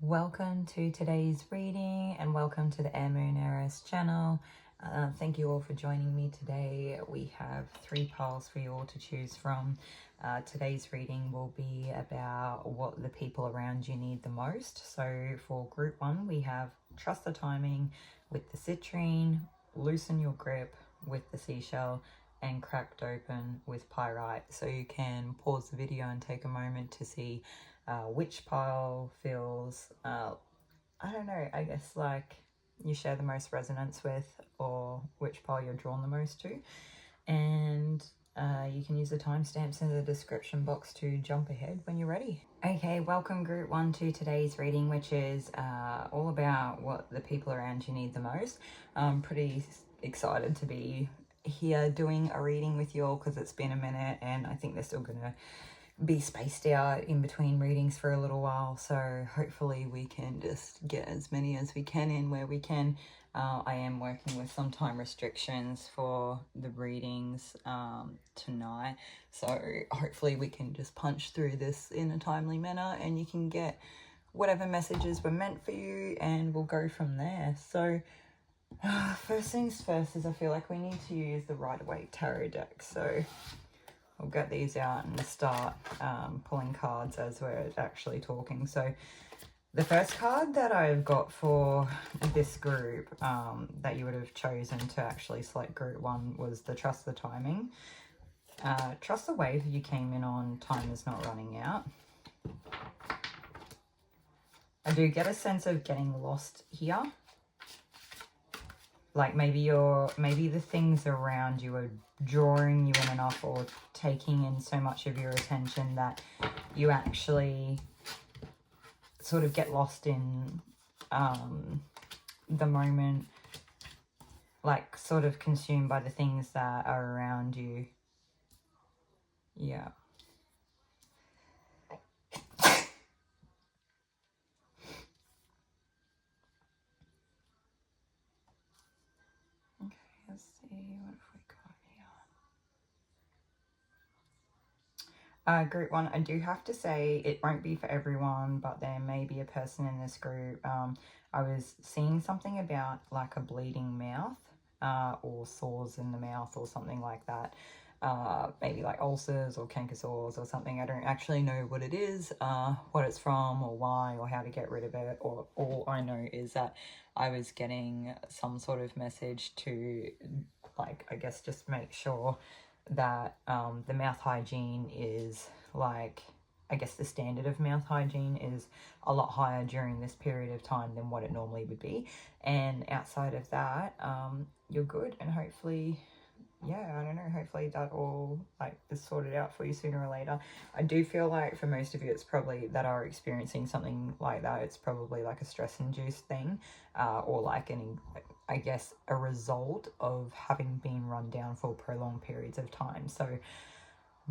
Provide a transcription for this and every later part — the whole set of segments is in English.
Welcome to today's reading and welcome to the Air Moon Eris channel. Thank you all for joining me today. We have 3 piles for you all to choose from. Today's reading will be about what the people around you need the most. So for group 1, we have Trust the Timing with the Citrine, Loosen Your Grip with the Seashell, and Cracked Open with Pyrite. So you can pause the video and take a moment to see which pile feels, I don't know, I guess like you share the most resonance with, or which pile you're drawn the most to. And you can use the timestamps in the description box to jump ahead when you're ready. Okay, welcome group 1 to today's reading, which is all about what the people around you need the most. I'm pretty excited to be here doing a reading with you all because it's been a minute and I think they're still gonna be spaced out in between readings for a little while, so hopefully we can just get as many as we can in where we can. I am working with some time restrictions for the readings tonight, so hopefully we can just punch through this in a timely manner and you can get whatever messages were meant for you and we'll go from there. So first things first is I feel like we need to use the Rider-Waite Tarot deck, so I'll get these out and start pulling cards as we're actually talking. So the first card that I've got for this group that you would have chosen to actually select group 1 was the Trust the Timing. Trust the wave you came in on, time is not running out. I do get a sense of getting lost here. Like maybe the things around you are drawing you in enough or taking in so much of your attention that you actually sort of get lost in the moment, like sort of consumed by the things that are around you. Yeah. Let's see, what have we got here? Group 1, I do have to say it won't be for everyone, but there may be a person in this group. I was seeing something about like a bleeding mouth or sores in the mouth or something like that. Maybe like ulcers or canker sores or something. I don't actually know what it is, what it's from or why or how to get rid of it, or all I know is that I was getting some sort of message to, like, I guess just make sure that the mouth hygiene is like, I guess the standard of mouth hygiene is a lot higher during this period of time than what it normally would be, and outside of that you're good, and hopefully, yeah, I don't know, hopefully that all like is sorted out for you sooner or later. I do feel like for most of you it's probably that are experiencing something like that, it's probably like a stress induced thing, or like I guess a result of having been run down for prolonged periods of time. So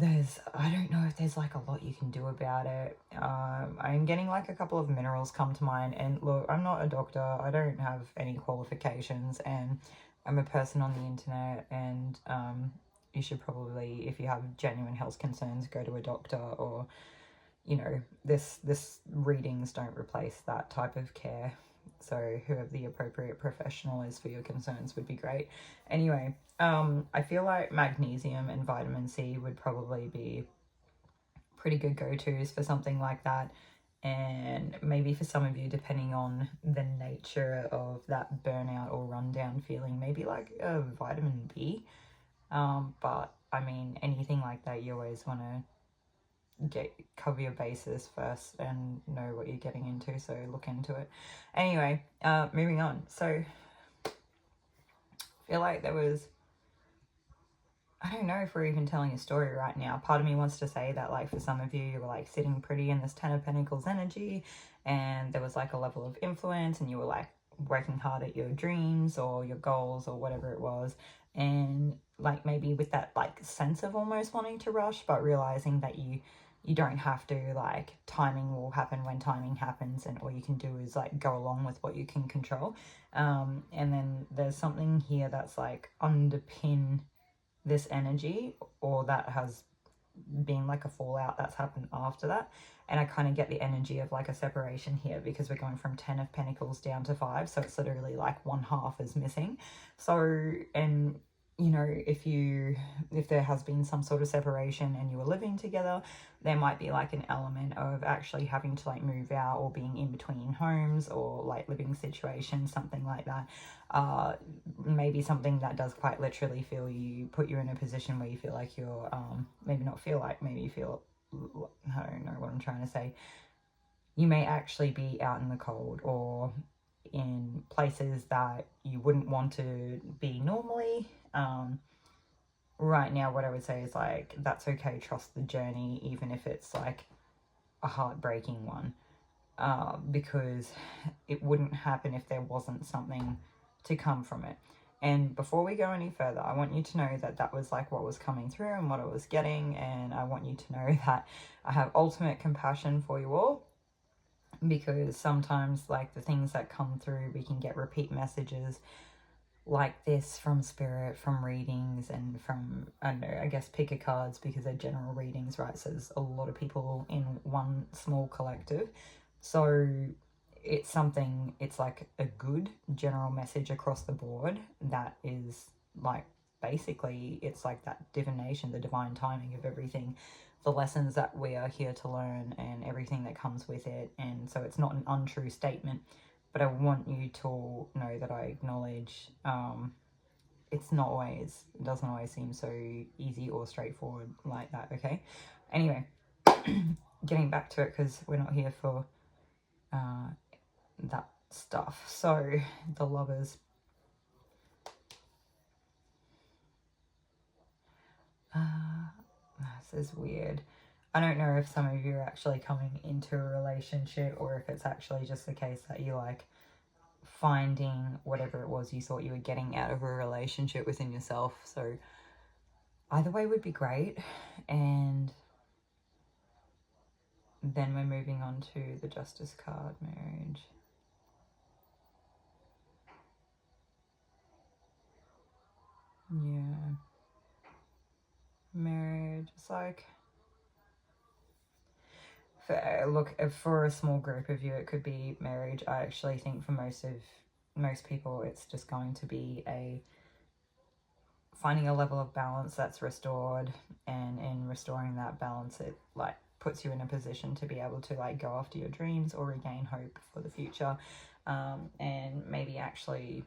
I don't know if there's like a lot you can do about it. I'm getting like a couple of minerals come to mind, and look, I'm not a doctor, I don't have any qualifications, and I'm a person on the internet, and you should probably, if you have genuine health concerns, go to a doctor, or, you know, this readings don't replace that type of care. So whoever the appropriate professional is for your concerns would be great. Anyway, I feel like magnesium and vitamin C would probably be pretty good go-tos for something like that. And maybe for some of you, depending on the nature of that burnout or rundown feeling, maybe like a vitamin B. But I mean, anything like that, you always want to cover your bases first and know what you're getting into, so look into it. Anyway, moving on. So I feel like there was, I don't know if we're even telling a story right now. Part of me wants to say that, like, for some of you, you were like sitting pretty in this 10 of Pentacles energy, and there was like a level of influence, and you were like working hard at your dreams or your goals or whatever it was, and like maybe with that like sense of almost wanting to rush, but realizing that you don't have to, like timing will happen when timing happens, and all you can do is like go along with what you can control. And then there's something here that's like underpin this energy, or that has been like a fallout that's happened after that. And I kind of get the energy of like a separation here, because we're going from 10 of Pentacles down to 5. So it's literally like one half is missing. So, and you know, if there has been some sort of separation and you were living together, there might be like an element of actually having to like move out, or being in between homes, or like living situations, something like that. Maybe something that does quite literally put you in a position where you feel like you're maybe not feel like, maybe you feel, I don't know what I'm trying to say. You may actually be out in the cold, or in places that you wouldn't want to be normally. Right now, what I would say is like, that's okay, trust the journey, even if it's like a heartbreaking one, because it wouldn't happen if there wasn't something to come from it. And before we go any further, I want you to know that that was like what was coming through and what I was getting, and I want you to know that I have ultimate compassion for you all, because sometimes like the things that come through, we can get repeat messages like this from spirit, from readings, and from, I don't know, I guess picker cards, because they're general readings, right? So there's a lot of people in one small collective. So it's something, it's like a good general message across the board that is like, basically it's like that divination, the divine timing of everything, the lessons that we are here to learn, and everything that comes with it. And so it's not an untrue statement, but I want you to all know that I acknowledge it's not always, it doesn't always seem so easy or straightforward like that, okay? Anyway, getting back to it, because we're not here for that stuff. So the Lovers. This is weird. I don't know if some of you are actually coming into a relationship, or if it's actually just the case that you like finding whatever it was you thought you were getting out of a relationship within yourself. So either way would be great. And then we're moving on to the Justice card, marriage. Yeah. Marriage. It's like, for a small group of you, it could be marriage. I actually think for most people, it's just going to be finding a level of balance that's restored, and in restoring that balance, it like puts you in a position to be able to like go after your dreams, or regain hope for the future, and maybe actually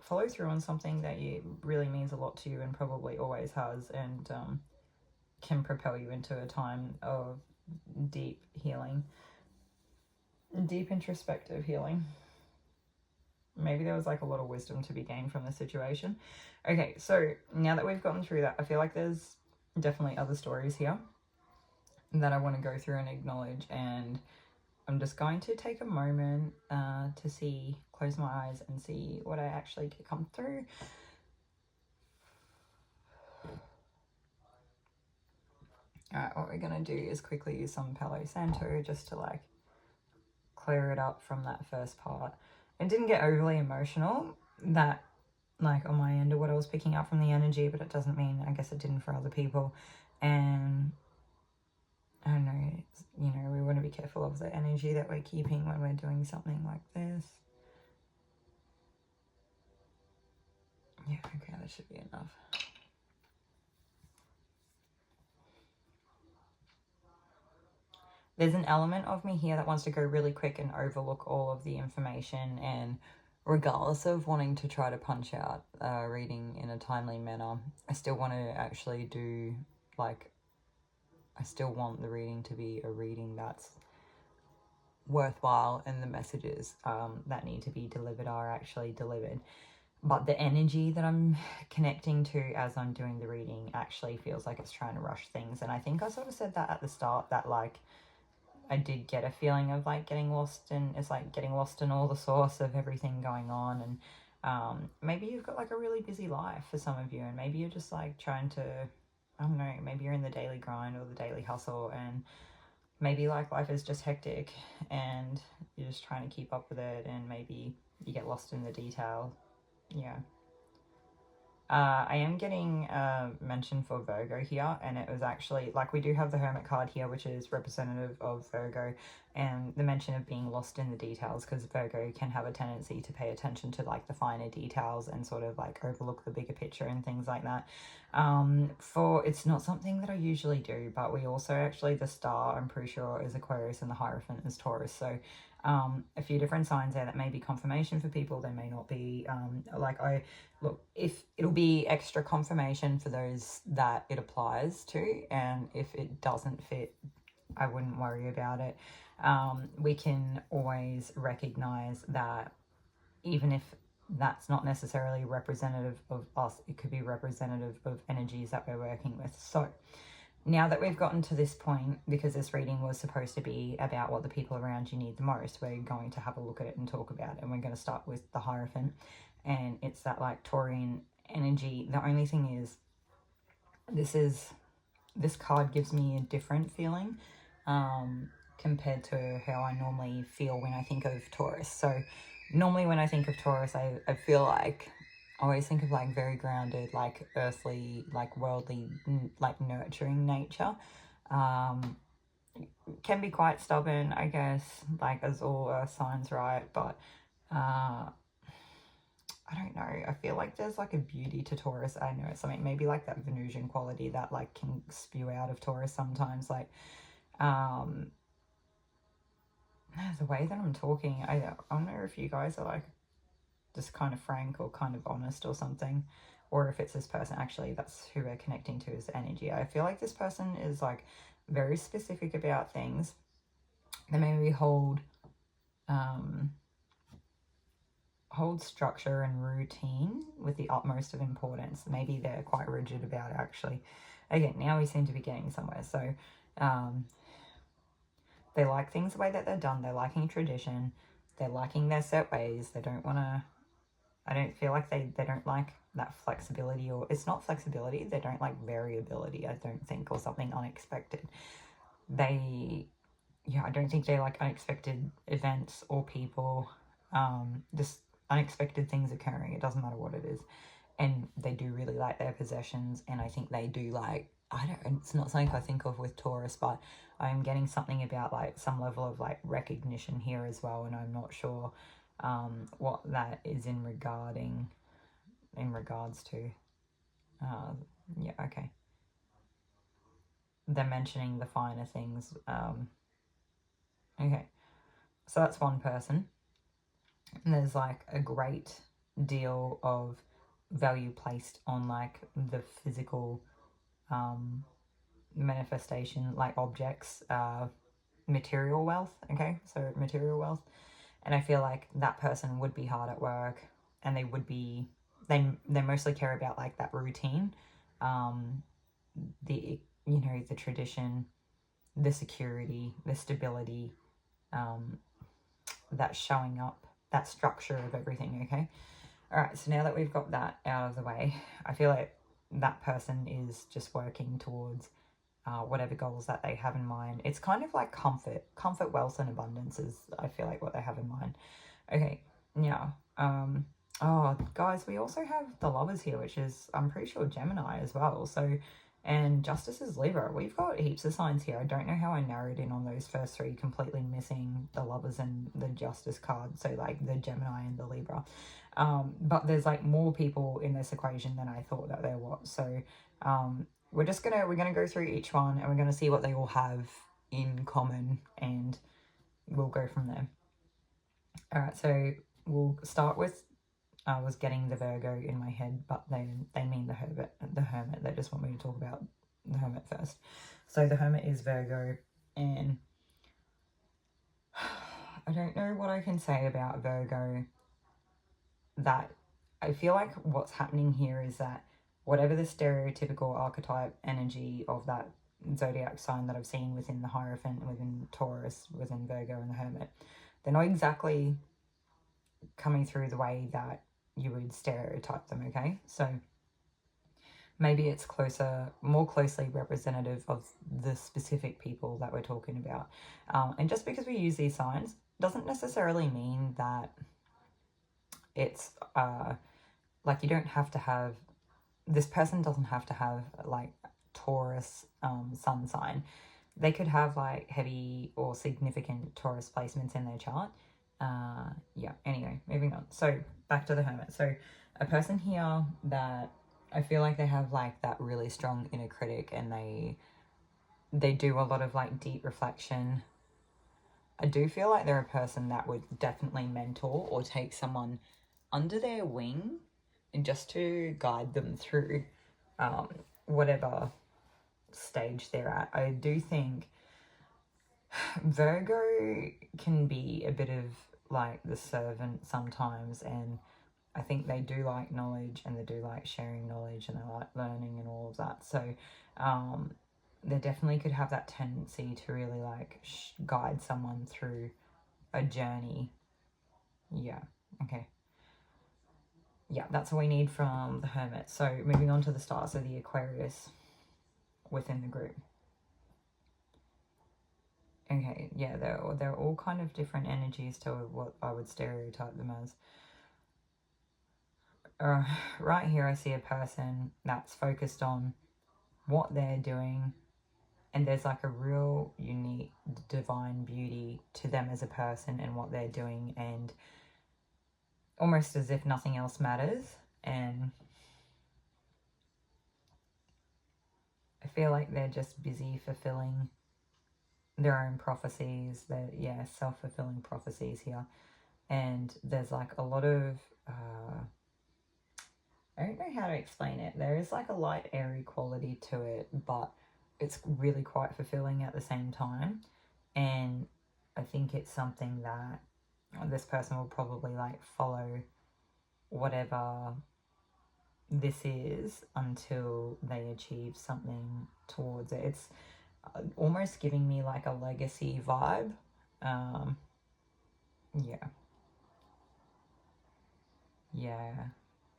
follow through on something that really means a lot to you, and probably always has, and can propel you into a time of deep healing, deep introspective healing. Maybe there was like a lot of wisdom to be gained from the situation. Okay, so now that we've gotten through that, I feel like there's definitely other stories here that I want to go through and acknowledge, and I'm just going to take a moment to close my eyes and see what I actually get come through. Alright, what we're going to do is quickly use some Palo Santo just to like clear it up from that first part. It didn't get overly emotional, that like on my end, or what I was picking up from the energy, but it doesn't mean, I guess it didn't for other people. And I don't know, you know, we want to be careful of the energy that we're keeping when we're doing something like this. Yeah, okay, that should be enough. There's an element of me here that wants to go really quick and overlook all of the information, and regardless of wanting to try to punch out reading in a timely manner, I still want to actually do, like, I still want the reading to be a reading that's worthwhile, and the messages that need to be delivered are actually delivered. But the energy that I'm connecting to as I'm doing the reading actually feels like it's trying to rush things. And I think I sort of said that at the start, that like I did get a feeling of like getting lost, and it's like getting lost in all the source of everything going on. And maybe you've got like a really busy life for some of you, and maybe you're just like trying to, I don't know, maybe you're in the daily grind or the daily hustle, and maybe like life is just hectic and you're just trying to keep up with it, and maybe you get lost in the detail. Yeah. I am getting mention for Virgo here, and it was actually, like, we do have the Hermit card here, which is representative of Virgo, and the mention of being lost in the details, because Virgo can have a tendency to pay attention to, like, the finer details and sort of, like, overlook the bigger picture and things like that. It's not something that I usually do, but we also actually, the star, I'm pretty sure, is Aquarius, and the Hierophant is Taurus, so a few different signs there that may be confirmation for people. There may not be. Look, if it'll be extra confirmation for those that it applies to, and if it doesn't fit, I wouldn't worry about it. We can always recognize that even if that's not necessarily representative of us, it could be representative of energies that we're working with. So now that we've gotten to this point, because this reading was supposed to be about what the people around you need the most, we're going to have a look at it and talk about it. And we're going to start with the Hierophant. And it's that, like, Taurian energy. The only thing is, this card gives me a different feeling compared to how I normally feel when I think of Taurus. So normally when I think of Taurus, I feel like, I always think of, like, very grounded, like, earthly, like, worldly, like, nurturing nature. Can be quite stubborn, I guess, like, as all earth signs, right? But I don't know, I feel like there's, like, a beauty to Taurus. I know it's something, maybe like that Venusian quality that, like, can spew out of Taurus sometimes, like, the way that I'm talking, I don't know if you guys are, like, just kind of frank or kind of honest or something, or if it's this person, actually that's who we're connecting to, is energy. I feel like this person is, like, very specific about things. They maybe hold structure and routine with the utmost of importance. Maybe they're quite rigid about it, actually. Okay, now we seem to be getting somewhere. So they like things the way that they're done. They're liking tradition. They're liking their set ways. They don't want to, I don't feel like they don't like that flexibility, or it's not flexibility, they don't like variability, I don't think, or something unexpected. I don't think they like unexpected events or people, just unexpected things occurring. It doesn't matter what it is. And they do really like their possessions, and I think they do, like, it's not something I think of with Taurus, but I'm getting something about, like, some level of, like, recognition here as well, and I'm not sure what that is in regards to. Yeah, okay. They're mentioning the finer things. Okay, so that's one person. And there's, like, a great deal of value placed on, like, the physical manifestation, like objects, material wealth. Okay, so material wealth. And I feel like that person would be hard at work, and they mostly care about, like, that routine, the tradition, the security, the stability, that showing up, that structure of everything. Okay, all right, so now that we've got that out of the way, I feel like that person is just working towards whatever goals that they have in mind. It's kind of like comfort, wealth, and abundance is, I feel like, what they have in mind. Okay, now, oh, guys, we also have the Lovers here, which is, I'm pretty sure, Gemini as well. So, and Justice is Libra. We've got heaps of signs here. I don't know how I narrowed in on those first three, completely missing the Lovers and the Justice card. So, like, the Gemini and the Libra. But there's, like, more people in this equation than I thought that there was. So, we're gonna go through each one, and we're gonna see what they all have in common, and we'll go from there. All right, so we'll start with, I was getting the Virgo in my head, but they mean the Hermit. They just want me to talk about the Hermit first. So the Hermit is Virgo, and I don't know what I can say about Virgo. That I feel like what's happening here is that whatever the stereotypical archetype energy of that zodiac sign that I've seen within the Hierophant, within Taurus, within Virgo and the Hermit, they're not exactly coming through the way that you would stereotype them, okay? So maybe it's more closely representative of the specific people that we're talking about. And just because we use these signs doesn't necessarily mean that it's like, you don't have to have this person doesn't have to have like Taurus sun sign. They could have like heavy or significant Taurus placements in their chart. Yeah, anyway, moving on. So back to the Hermit. So a person here that I feel like they have like that really strong inner critic, and they do a lot of like deep reflection. I do feel like they're a person that would definitely mentor or take someone under their wing and just to guide them through whatever stage they're at. I do think Virgo can be a bit of like the servant sometimes, and I think they do like knowledge, and they do like sharing knowledge, and they like learning and all of that. So they definitely could have that tendency to really like guide someone through a journey. Yeah, okay. Yeah, that's what we need from the Hermit. So moving on to the stars, so the Aquarius within the group. Okay, yeah, they're all kind of different energies to what I would stereotype them as. Right here I see a person that's focused on what they're doing, and there's like a real unique divine beauty to them as a person and what they're doing, and almost as if nothing else matters. And I feel like they're just busy fulfilling their own prophecies. They're, yeah, self-fulfilling prophecies here. And there's like a lot of I don't know how to explain it. There is like a light airy quality to it, but it's really quite fulfilling at the same time. And I think it's something that this person will probably like follow whatever this is until they achieve something towards it. It's almost giving me like a legacy vibe. Yeah. Yeah.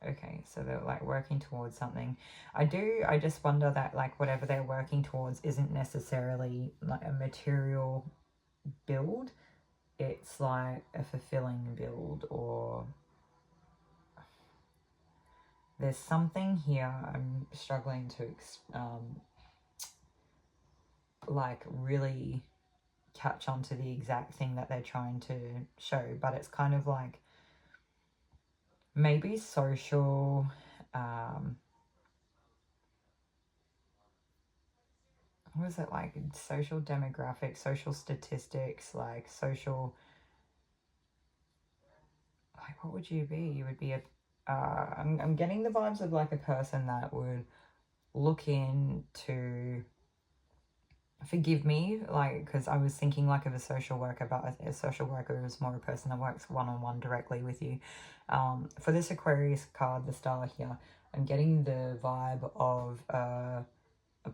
Okay, so they're like working towards something. I just wonder that like whatever they're working towards isn't necessarily like a material build. It's like a fulfilling build, or there's something here I'm struggling to like really catch on to the exact thing that they're trying to show, but it's kind of like maybe social what is it, like social demographics, social statistics, like social, like what would you be? You would be a I'm getting the vibes of like a person that would look into, forgive me, like, because I was thinking like of a social worker, but a social worker is more a person that works one-on-one directly with you. For this Aquarius card, the star here, I'm getting the vibe of a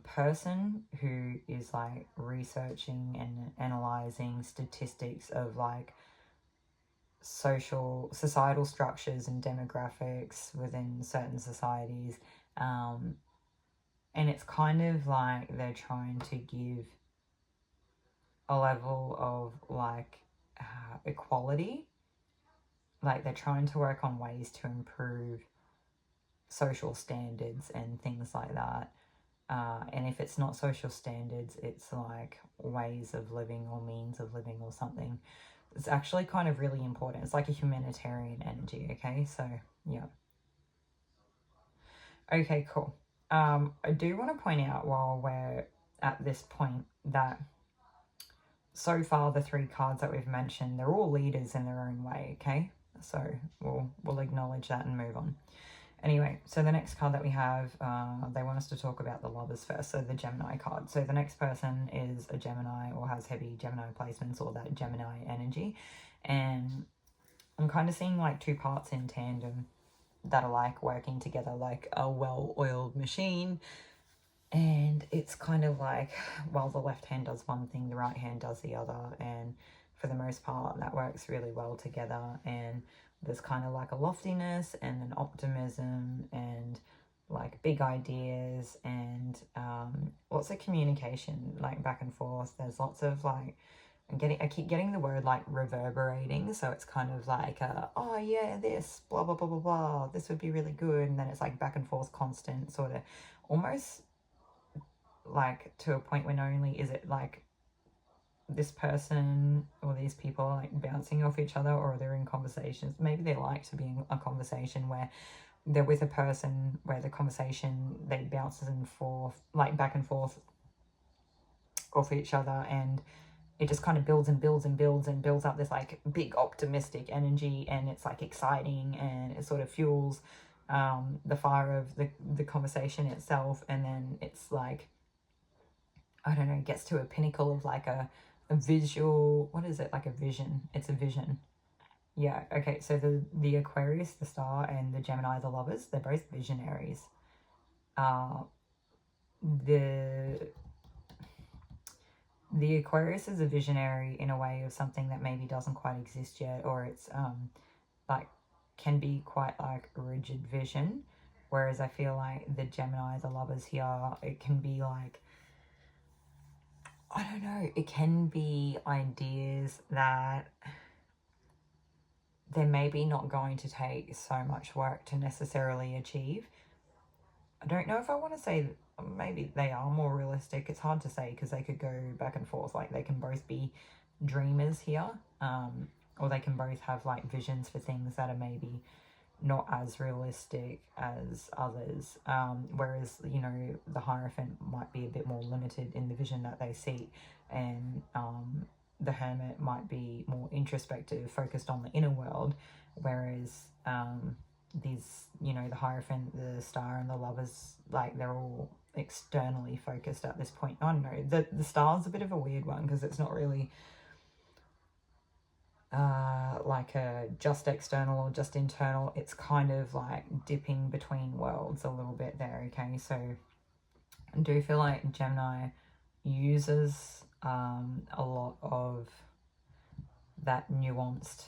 person who is like researching and analyzing statistics of like societal structures and demographics within certain societies, and it's kind of like they're trying to give a level of like equality, like they're trying to work on ways to improve social standards and things like that. And if it's not social standards, it's like ways of living or means of living or something. It's actually kind of really important. It's like a humanitarian energy, okay? So, yeah. Okay, cool. I do want to point out while we're at this point that so far the three cards that we've mentioned, they're all leaders in their own way, okay? So we'll acknowledge that and move on. Anyway, so the next card that we have, they want us to talk about the lovers first, so the Gemini card. So the next person is a Gemini or has heavy Gemini placements or that Gemini energy. And I'm kind of seeing like two parts in tandem that are like working together like a well-oiled machine. And it's kind of like, while the left hand does one thing, the right hand does the other. And for the most part, that works really well together. And there's kind of like a loftiness and an optimism and like big ideas and lots of communication, like back and forth. There's lots of like I keep getting the word like reverberating, so it's kind of like oh yeah, this blah blah blah blah blah, this would be really good, and then it's like back and forth, constant, sort of almost like to a point where not only is it like this person or these people like bouncing off each other, or they're in conversations, maybe they like to be in a conversation where they're with a person where the conversation they bounces and forth, like back and forth off each other, and it just kind of builds and builds and builds and builds up this like big optimistic energy, and it's like exciting, and it sort of fuels the fire of the conversation itself. And then it's like, I don't know, gets to a pinnacle of like a visual, what is it, like a vision, it's a vision. Yeah, okay, so the Aquarius, the star, and the Gemini, the lovers, they're both visionaries. The Aquarius is a visionary in a way of something that maybe doesn't quite exist yet, or it's like can be quite like rigid vision, whereas I feel like the Gemini, the lovers here, it can be like, I don't know, it can be ideas that they're maybe not going to take so much work to necessarily achieve. I don't know if I want to say maybe they are more realistic. It's hard to say because they could go back and forth. Like they can both be dreamers here, or they can both have like visions for things that are maybe not as realistic as others. Whereas, you know, the Hierophant might be a bit more limited in the vision that they see, and the Hermit might be more introspective, focused on the inner world, whereas these, you know, the Hierophant, the Star, and the Lovers, like they're all externally focused at this point. I don't know, the Star's a bit of a weird one because it's not really like a just external or just internal. It's kind of like dipping between worlds a little bit there. Okay, so I do feel like Gemini uses a lot of that nuanced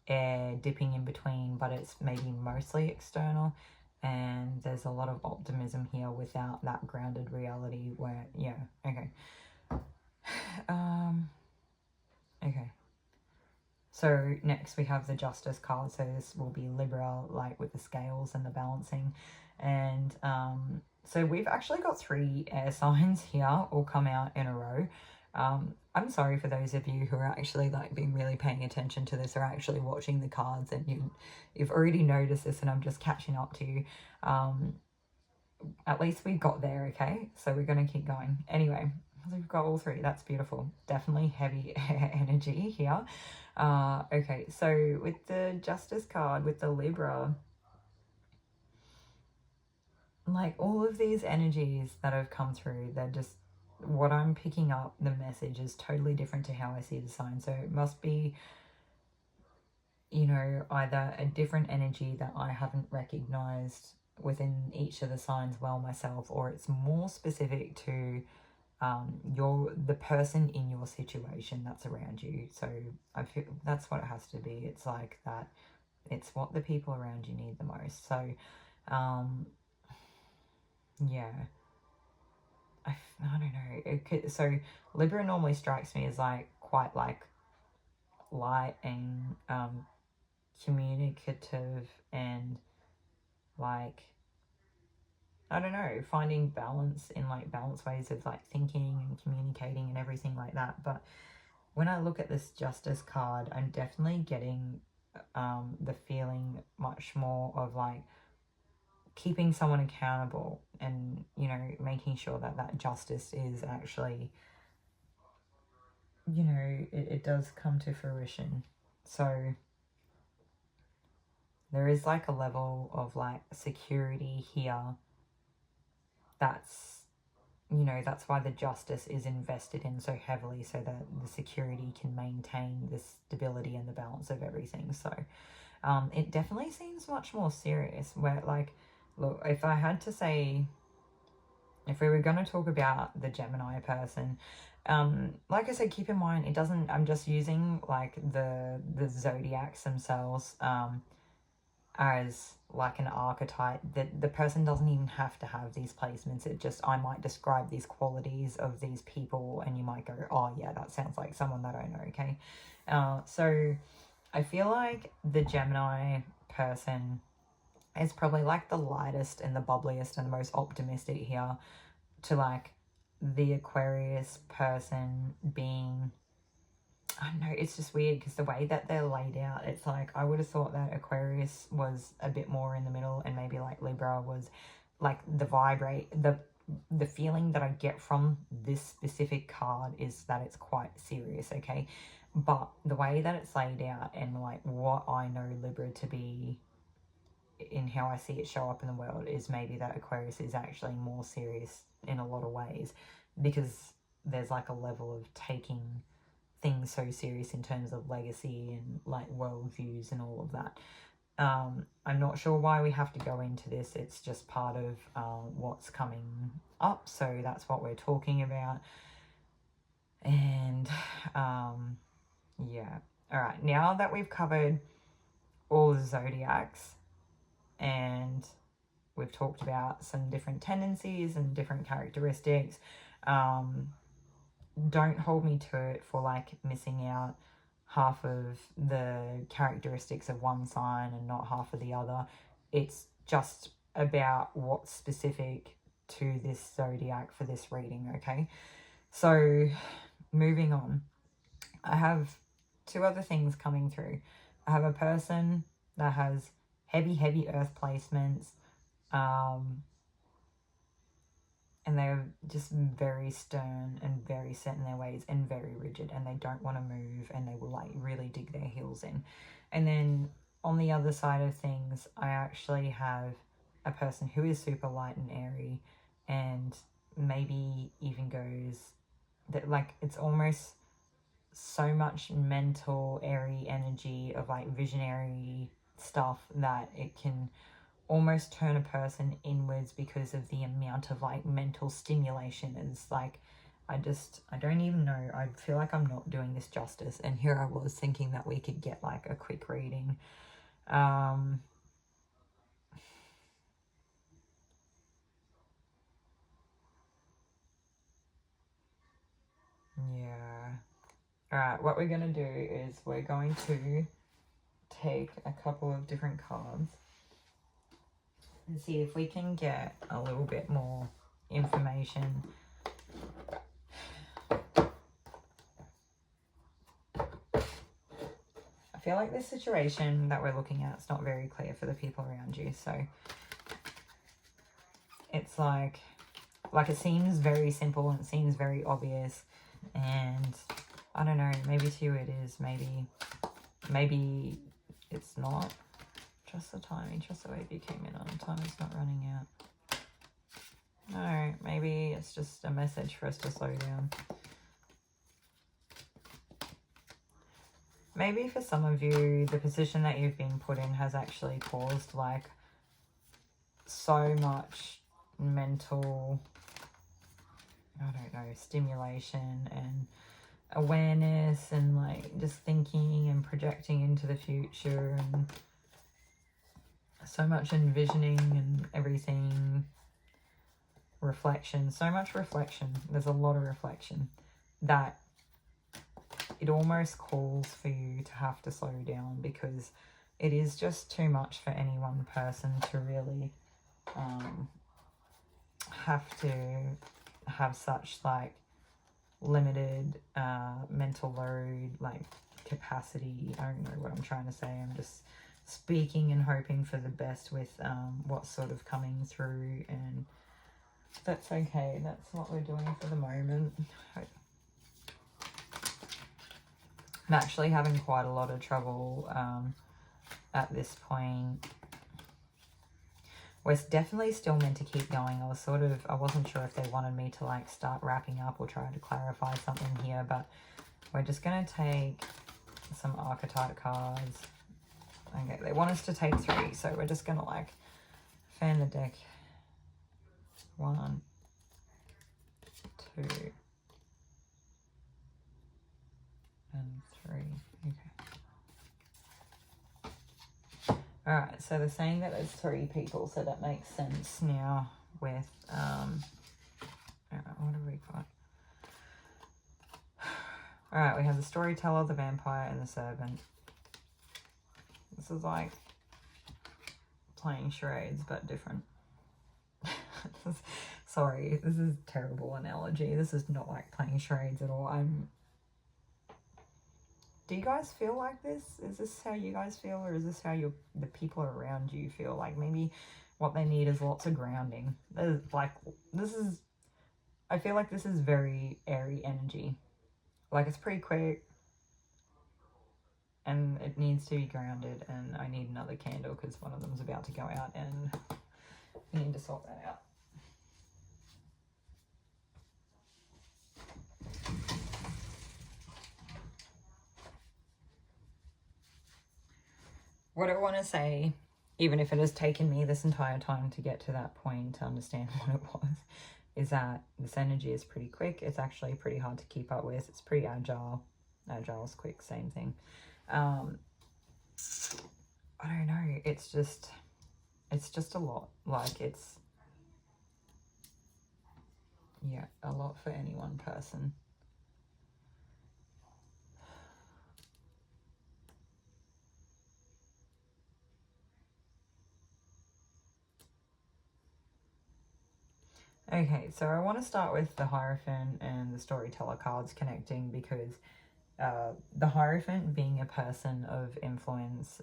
air dipping in between, but it's maybe mostly external, and there's a lot of optimism here without that grounded reality where, yeah, okay. Okay. So next we have the Justice card. So this will be Libra, like with the scales and the balancing. And so we've actually got 3 air signs here all come out in a row. I'm sorry for those of you who are actually like being really paying attention to this, or actually watching the cards, and you've already noticed this and I'm just catching up to you. At least we got there, okay? So we're going to keep going. Anyway, we've got all 3. That's beautiful. Definitely heavy energy here. Okay, so with the Justice card, with the Libra, like all of these energies that have come through, they're just, what I'm picking up, the message is totally different to how I see the sign. So it must be, you know, either a different energy that I haven't recognized within each of the signs well myself, or it's more specific to the person in your situation that's around you. So I feel that's what it has to be. It's like that. It's what the people around you need the most. So, yeah. I don't know. So Libra normally strikes me as like quite like light and communicative, and like, I don't know, finding balance in like balanced ways of like thinking and communicating and everything like that. But when I look at this Justice card, I'm definitely getting the feeling much more of like keeping someone accountable, and, you know, making sure that that justice is actually, you know, it does come to fruition. So there is like a level of like security here that's, you know, that's why the justice is invested in so heavily, so that the security can maintain the stability and the balance of everything. So it definitely seems much more serious, where like, look, if I had to say, if we were going to talk about the Gemini person, like I said, keep in mind, it doesn't, I'm just using like the zodiacs themselves as like an archetype, that the person doesn't even have to have these placements. It just, I might describe these qualities of these people and you might go, oh yeah, that sounds like someone that I know. Okay. So I feel like the Gemini person is probably like the lightest and the bubbliest and the most optimistic here, to like the Aquarius person being, I don't know, it's just weird because the way that they're laid out, it's like I would have thought that Aquarius was a bit more in the middle and maybe like Libra was like the feeling that I get from this specific card is that it's quite serious, okay? But the way that it's laid out and like what I know Libra to be in how I see it show up in the world is maybe that Aquarius is actually more serious in a lot of ways, because there's like a level of taking things so serious in terms of legacy and like worldviews and all of that. I'm not sure why we have to go into this. It's just part of what's coming up, so that's what we're talking about. And yeah, all right, now that we've covered all the zodiacs and we've talked about some different tendencies and different characteristics, don't hold me to it for like missing out half of the characteristics of one sign and not half of the other. It's just about what's specific to this zodiac for this reading, okay? So moving on, I have two other things coming through. I have a person that has heavy earth placements, and they're just very stern and very set in their ways and very rigid, and they don't want to move, and they will like really dig their heels in. And then on the other side of things, I actually have a person who is super light and airy, and maybe even goes that like it's almost so much mental airy energy of like visionary stuff that it can almost turn a person inwards because of the amount of like mental stimulation. It's like I don't even know, I feel like I'm not doing this justice, and here I was thinking that we could get like a quick reading. Yeah, all right, what we're gonna do is we're going to take a couple of different cards and see if we can get a little bit more information. I feel like this situation that we're looking at is not very clear for the people around you, so it's like it seems very simple and it seems very obvious, and I don't know, maybe to you it is, maybe it's not. Trust the timing, trust the wave you came in on, time is not running out. No, maybe it's just a message for us to slow down. Maybe for some of you, the position that you've been put in has actually caused like so much mental, I don't know, stimulation and awareness and like just thinking and projecting into the future, and so much envisioning and everything, reflection, so much reflection. There's a lot of reflection that it almost calls for you to have to slow down, because it is just too much for any one person to really have to have such like limited mental load, like capacity. I don't know what I'm trying to say. I'm just speaking and hoping for the best with what's sort of coming through, and that's okay. That's what we're doing for the moment. I'm actually having quite a lot of trouble at this point. We're definitely still meant to keep going. I wasn't sure if they wanted me to like start wrapping up or try to clarify something here, but we're just going to take some archetype cards. Okay, they want us to take 3, so we're just going to like fan the deck. 1, 2, and 3. Okay. Alright, so they're saying that there's 3 people, so that makes sense now with, what have we got? Alright, we have the storyteller, the vampire, and the servant. This is like playing charades, but different. Sorry, this is a terrible analogy. This is not like playing charades at all. Do you guys feel like this? Is this how you guys feel, or is this how the people around you feel? Like maybe what they need is lots of grounding. I feel like this is very airy energy. Like it's pretty quick and it needs to be grounded, and I need another candle because one of them's about to go out and we need to sort that out. What I want to say, even if it has taken me this entire time to get to that point to understand what it was, is that this energy is pretty quick. It's actually pretty hard to keep up with. It's pretty agile. Agile is quick, same thing. I don't know. It's just a lot. Like yeah, a lot for any one person. Okay, so I want to start with the Hierophant and the Storyteller cards connecting, because the Hierophant, being a person of influence,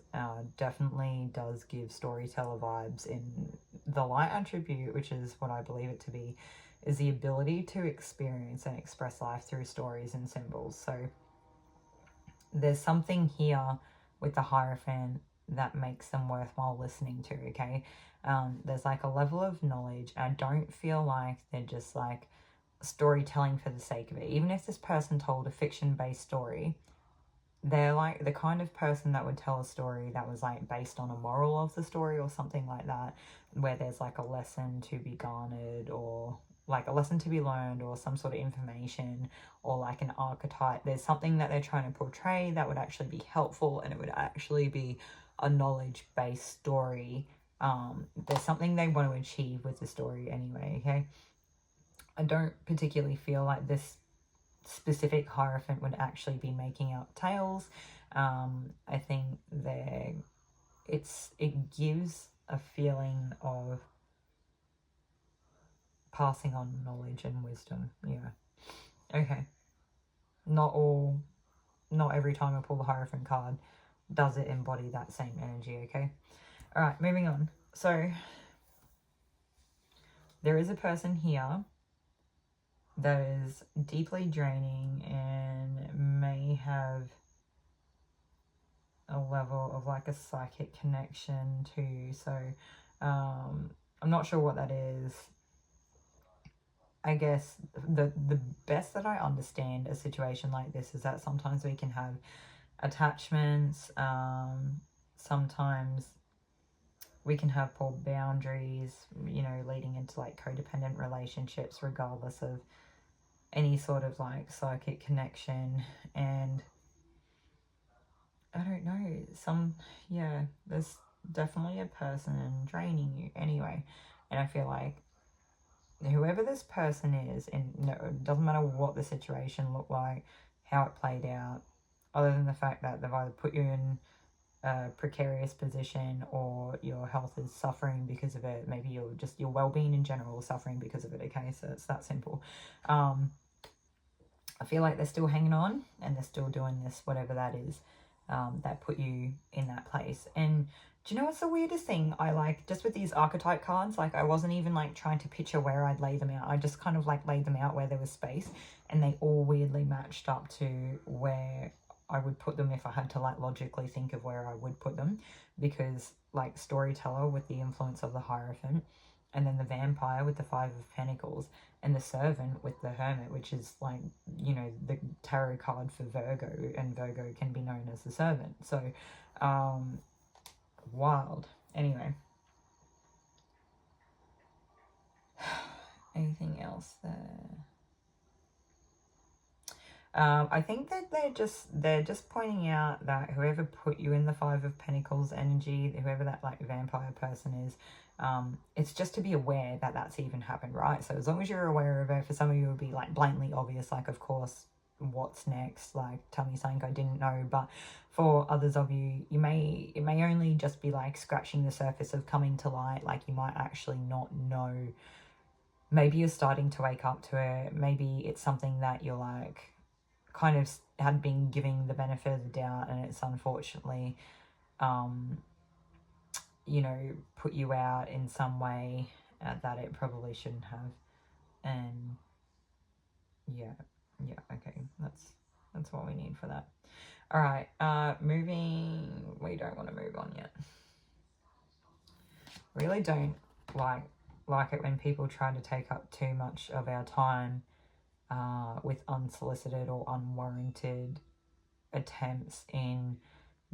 definitely does give Storyteller vibes. In the light attribute, which is what I believe it to be, is the ability to experience and express life through stories and symbols. So there's something here with the Hierophant that makes them worthwhile listening to, okay? There's like a level of knowledge. I don't feel like they're just like storytelling for the sake of it. Even if this person told a fiction-based story, they're like the kind of person that would tell a story that was like based on a moral of the story or something like that, where there's like a lesson to be garnered, or like a lesson to be learned, or some sort of information, or like an archetype. There's something that they're trying to portray that would actually be helpful, and it would actually be a knowledge-based story. There's something they want to achieve with the story anyway, okay? I don't particularly feel like this specific Hierophant would actually be making up tales. I think it gives a feeling of passing on knowledge and wisdom. Yeah. Okay. Not every time I pull the Hierophant card does it embody that same energy, okay? Alright, moving on. So there is a person here that is deeply draining and may have a level of like a psychic connection too. So I'm not sure what that is. I guess the best that I understand a situation like this is that sometimes we can have attachments, sometimes we can have poor boundaries, you know, leading into like codependent relationships, regardless of any sort of like psychic connection. And I don't know, there's definitely a person draining you anyway. And I feel like whoever this person is, and it doesn't matter what the situation looked like, how it played out, other than the fact that they've either put you in a precarious position, or your health is suffering because of it. Maybe your well-being in general is suffering because of it, okay? So it's that simple. I feel like they're still hanging on, and they're still doing this, whatever that is, that put you in that place. And do you know what's the weirdest thing? I like, just with these archetype cards, like I wasn't even like trying to picture where I'd lay them out. I just kind of like laid them out where there was space, and they all weirdly matched up to where I would put them if I had to like logically think of where I would put them. Because like Storyteller with the influence of the Hierophant, and then the Vampire with the Five of Pentacles, and the Servant with the Hermit, which is like, you know, the tarot card for Virgo, and Virgo can be known as the Servant. So wild. Anyway, anything else there? I think that they're just pointing out that whoever put you in the Five of Pentacles energy, whoever that like vampire person is, it's just to be aware that that's even happened, right? So as long as you're aware of it, for some of you it would be like blatantly obvious, like of course, what's next? Like tell me something I didn't know. But for others of you, it may only just be like scratching the surface of coming to light. Like you might actually not know. Maybe you're starting to wake up to it. Maybe it's something that you're like kind of had been giving the benefit of the doubt, and it's unfortunately you know, put you out in some way that it probably shouldn't have. And yeah, okay, that's what we need for that. All right, moving. We don't want to move on yet. Really don't like it when people try to take up too much of our time with unsolicited or unwarranted attempts in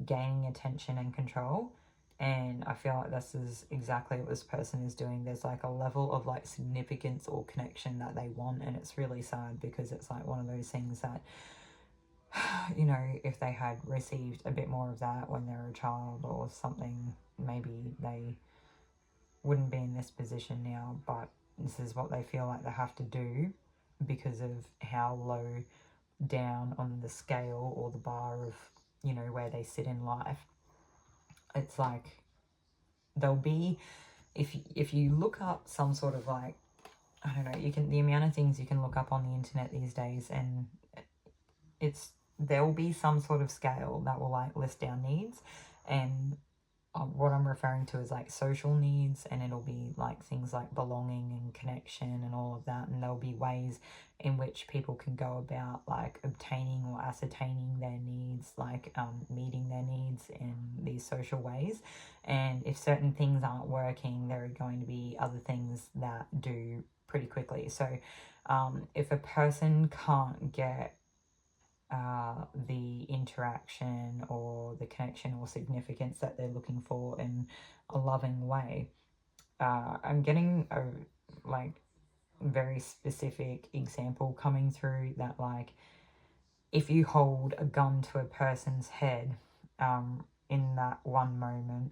gaining attention and control. And I feel like this is exactly what this person is doing. There's like a level of like significance or connection that they want, and it's really sad because it's like one of those things that, you know, if they had received a bit more of that when they were a child or something, maybe they wouldn't be in this position now. But this is what they feel like they have to do because of how low down on the scale or the bar of, you know, where they sit in life. It's like there'll be, if you look up some sort of like, I don't know, you can, the amount of things you can look up on the internet these days, and there will be some sort of scale that will like list down needs, and what I'm referring to is like social needs, and it'll be like things like belonging and connection and all of that, and there'll be ways in which people can go about like obtaining or ascertaining their needs, like meeting their needs in these social ways. And if certain things aren't working, there are going to be other things that do pretty quickly. So if a person can't get the interaction or the connection or significance that they're looking for in a loving way, I'm getting a like very specific example coming through that, like, if you hold a gun to a person's head in that one moment,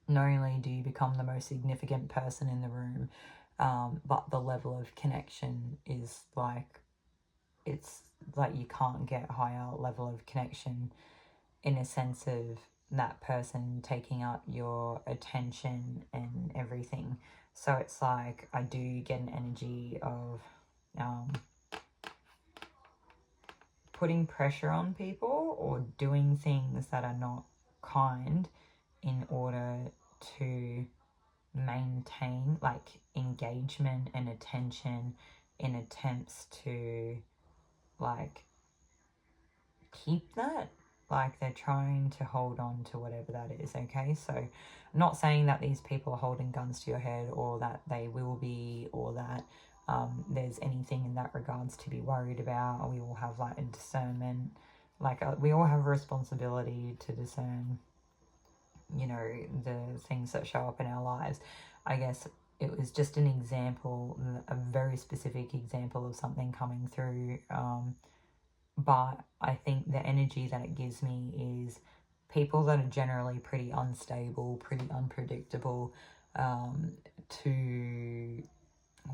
not only do you become the most significant person in the room, but the level of connection is like, it's like you can't get a higher level of connection in a sense of that person taking up your attention and everything. So it's like I do get an energy of putting pressure on people or doing things that are not kind in order to maintain like engagement and attention in attempts to like keep that, like they're trying to hold on to whatever that is. Okay, so I'm not saying that these people are holding guns to your head or that they will be, or that there's anything in that regards to be worried about. We all have like a discernment, like we all have a responsibility to discern, you know, the things that show up in our lives. I guess it was just an example, a very specific example of something coming through. But I think the energy that it gives me is people that are generally pretty unstable, pretty unpredictable, to,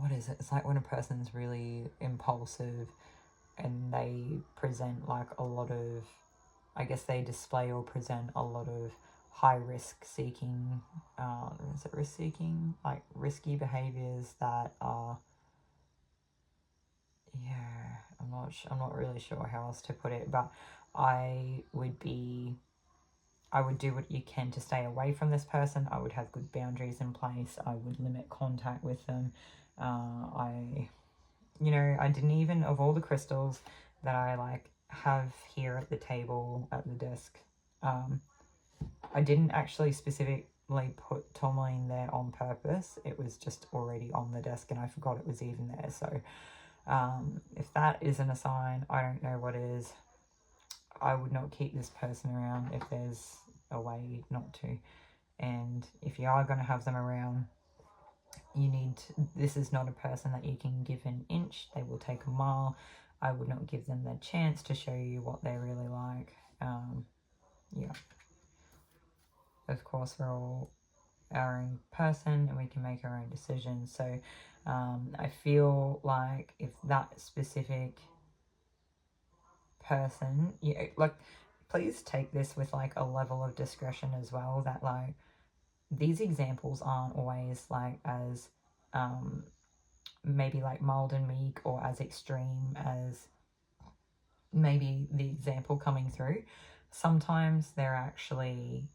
what is it? It's like when a person's really impulsive and they present like a lot of, I guess they display or present a lot of high risk seeking, is it risk seeking? Like risky behaviors that are, yeah, I'm not really sure how else to put it, but I would do what you can to stay away from this person. I would have good boundaries in place. I would limit contact with them. I didn't even, of all the crystals that I like have here at the table, at the desk, I didn't actually specifically put tourmaline there on purpose. It was just already on the desk and I forgot it was even there. So if that isn't a sign, I don't know what is. I would not keep this person around if there's a way not to. And if you are going to have them around, you need to, this is not a person that you can give an inch. They will take a mile. I would not give them the chance to show you what they're really like. Yeah. Of course, we're all our own person and we can make our own decisions. So I feel like if that specific person, like, please take this with like a level of discretion as well, that like these examples aren't always like as maybe like mild and meek or as extreme as maybe the example coming through. Sometimes they're actually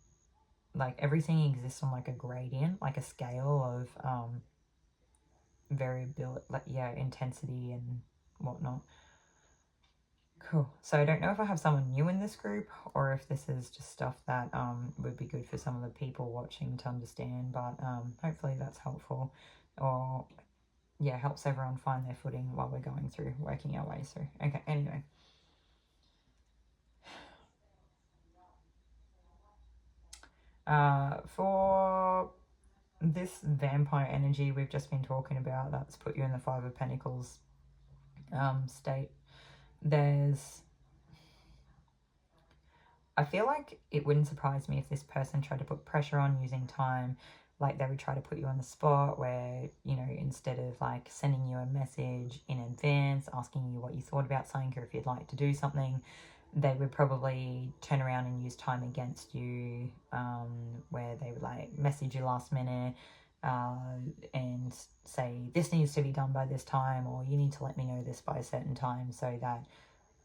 like everything exists on like a gradient, like a scale of variability, like intensity and whatnot. Cool. So I don't know if I have someone new in this group or if this is just stuff that would be good for some of the people watching to understand, but hopefully that's helpful, or yeah, helps everyone find their footing while we're going through working our way through. Okay, anyway. For this vampire energy we've just been talking about, that's put you in the Five of Pentacles state. I feel like it wouldn't surprise me if this person tried to put pressure on using time. Like they would try to put you on the spot where, you know, instead of like sending you a message in advance, asking you what you thought about something or if you'd like to do something, they would probably turn around and use time against you, where they would like message you last minute and say this needs to be done by this time, or you need to let me know this by a certain time so that,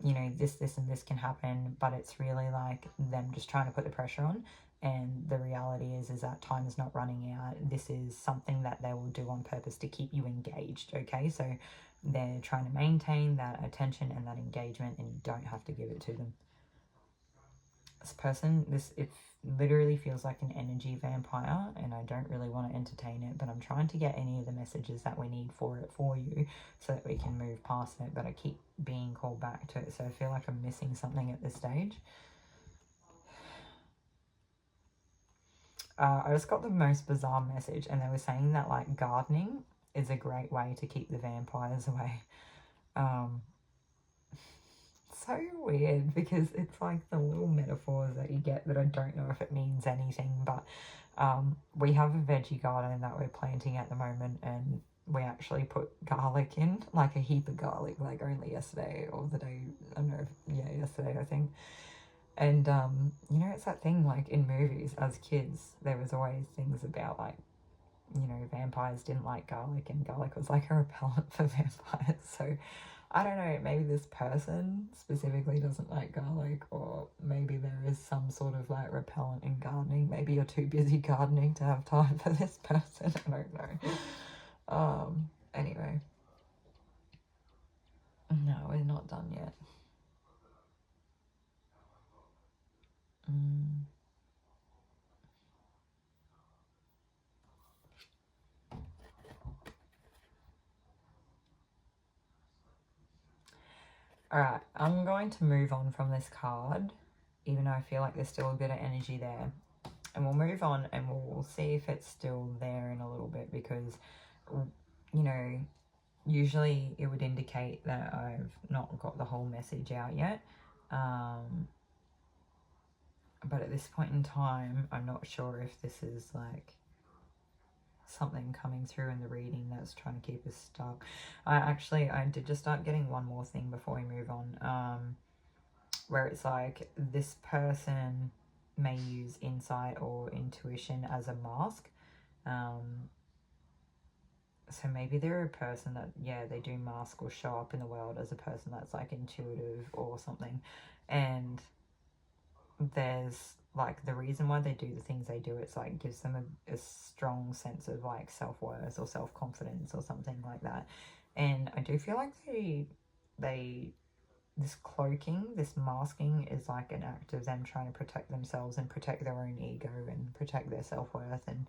you know, this and this can happen. But it's really like them just trying to put the pressure on, and the reality is that time is not running out. This is something that they will do on purpose to keep you engaged. Okay, so they're trying to maintain that attention and that engagement, and you don't have to give it to them. This person, it literally feels like an energy vampire, and I don't really want to entertain it, but I'm trying to get any of the messages that we need for it for you so that we can move past it, but I keep being called back to it, so I feel like I'm missing something at this stage. I just got the most bizarre message, and they were saying that like gardening is a great way to keep the vampires away. So weird, because it's like the little metaphors that you get that I don't know if it means anything, but we have a veggie garden that we're planting at the moment, and we actually put garlic in, like a heap of garlic, like only yesterday or the day, I don't know, yesterday I think. And you know, it's that thing like in movies as kids, there was always things about like, you know, vampires didn't like garlic and garlic was like a repellent for vampires. So I don't know, maybe this person specifically doesn't like garlic, or maybe there is some sort of like repellent in gardening. Maybe you're too busy gardening to have time for this person. I don't know. Anyway. No, we're not done yet. Alright, I'm going to move on from this card, even though I feel like there's still a bit of energy there. And we'll move on and we'll see if it's still there in a little bit, because, you know, usually it would indicate that I've not got the whole message out yet. But at this point in time, I'm not sure if this is like something coming through in the reading that's trying to keep us stuck. I did just start getting one more thing before we move on, where it's like this person may use insight or intuition as a mask. So maybe they're a person that, they do mask or show up in the world as a person that's like intuitive or something. And there's like the reason why they do the things they do, it's like gives them a strong sense of like self-worth or self-confidence or something like that. And I do feel like this cloaking, this masking is like an act of them trying to protect themselves and protect their own ego and protect their self-worth. And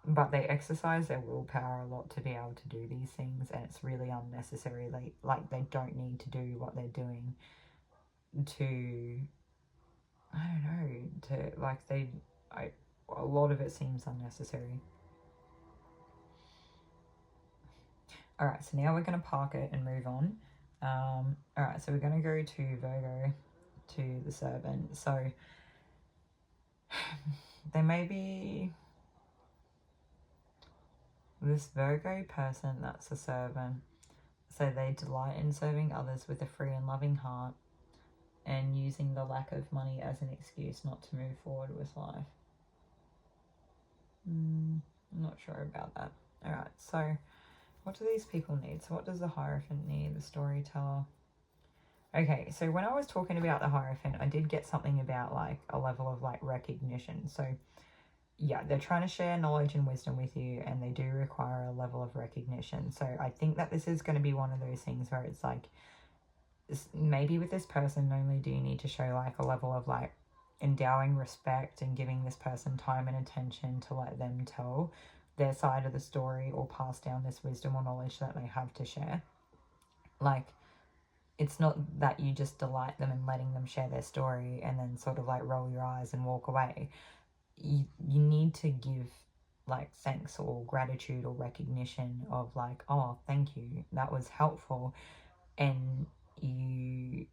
but they exercise their willpower a lot to be able to do these things, and it's really unnecessary. Like they don't need to do what they're doing to, I don't know, to like a lot of it seems unnecessary. Alright, so now we're going to park it and move on. All right, so we're going to go to Virgo, to the servant. So there may be this Virgo person that's a servant. So they delight in serving others with a free and loving heart and using the lack of money as an excuse not to move forward with life. I'm not sure about that. All right, so what do these people need? So what does the Hierophant need, the storyteller? Okay, so when I was talking about the Hierophant, I did get something about like a level of like recognition. So yeah, they're trying to share knowledge and wisdom with you, and they do require a level of recognition. So I think that this is going to be one of those things where it's like, maybe with this person, not only do you need to show like a level of like endowing respect and giving this person time and attention to let them tell their side of the story or pass down this wisdom or knowledge that they have to share. Like, it's not that you just delight them in letting them share their story and then sort of like roll your eyes and walk away. You need to give like thanks or gratitude or recognition of like, oh, thank you, that was helpful. And you,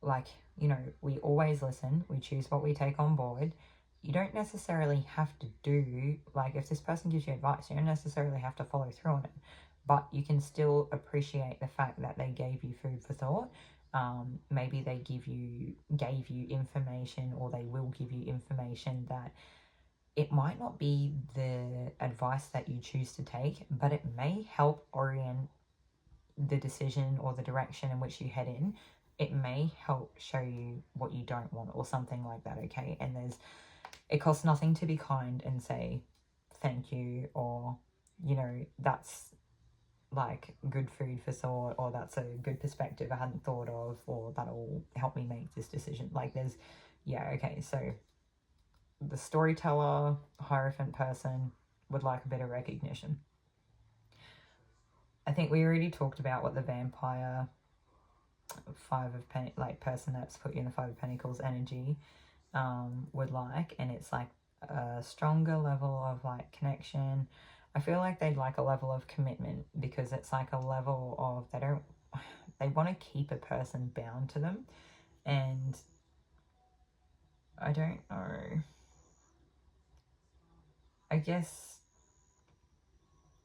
like, you know, we always listen, we choose what we take on board. You don't necessarily have to do, like, if this person gives you advice, you don't necessarily have to follow through on it, but you can still appreciate the fact that they gave you food for thought. Maybe they gave you information, or they will give you information that it might not be the advice that you choose to take, but it may help orient the decision or the direction in which you head in. It may help show you what you don't want or something like that, okay? And it costs nothing to be kind and say thank you, or, you know, that's like good food for thought, or that's a good perspective I hadn't thought of, or that'll help me make this decision. Like, there's, yeah, okay, so the storyteller, Hierophant person would like a bit of recognition. I think we already talked about what the vampire person that's put you in the Five of Pentacles energy would like, and it's like a stronger level of like connection. I feel like they'd like a level of commitment, because it's like a level of they want to keep a person bound to them, and I don't know, I guess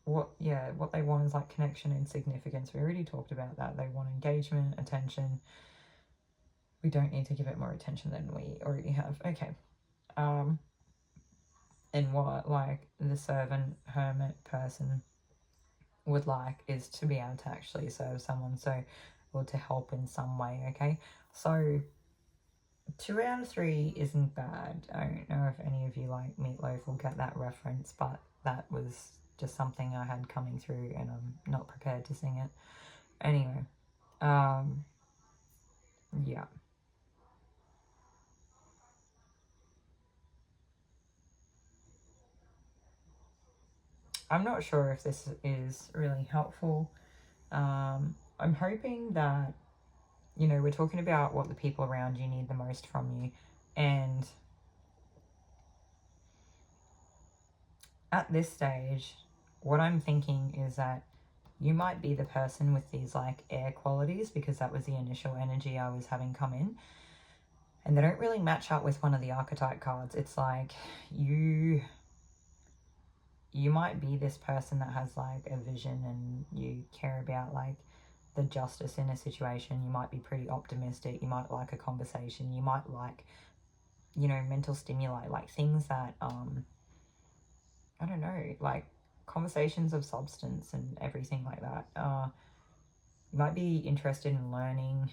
what they want is like connection and significance. We already talked about that. They want engagement, attention. We don't need to give it more attention than we already have. Okay. And what like the servant hermit person would like is to be able to actually serve someone, so, or to help in some way. Okay, so 2 out of 3 isn't bad. I don't know if any of you like Meatloaf will get that reference, but that was just something I had coming through, and I'm not prepared to sing it. Anyway, yeah. I'm not sure if this is really helpful. I'm hoping that, you know, we're talking about what the people around you need the most from you, and at this stage, what I'm thinking is that you might be the person with these like air qualities, because that was the initial energy I was having come in, and they don't really match up with one of the archetype cards. It's like you might be this person that has like a vision, and you care about like the justice in a situation. You might be pretty optimistic. You might like a conversation. You might like, you know, mental stimuli, like things that I don't know, like conversations of substance and everything like that. You might be interested in learning.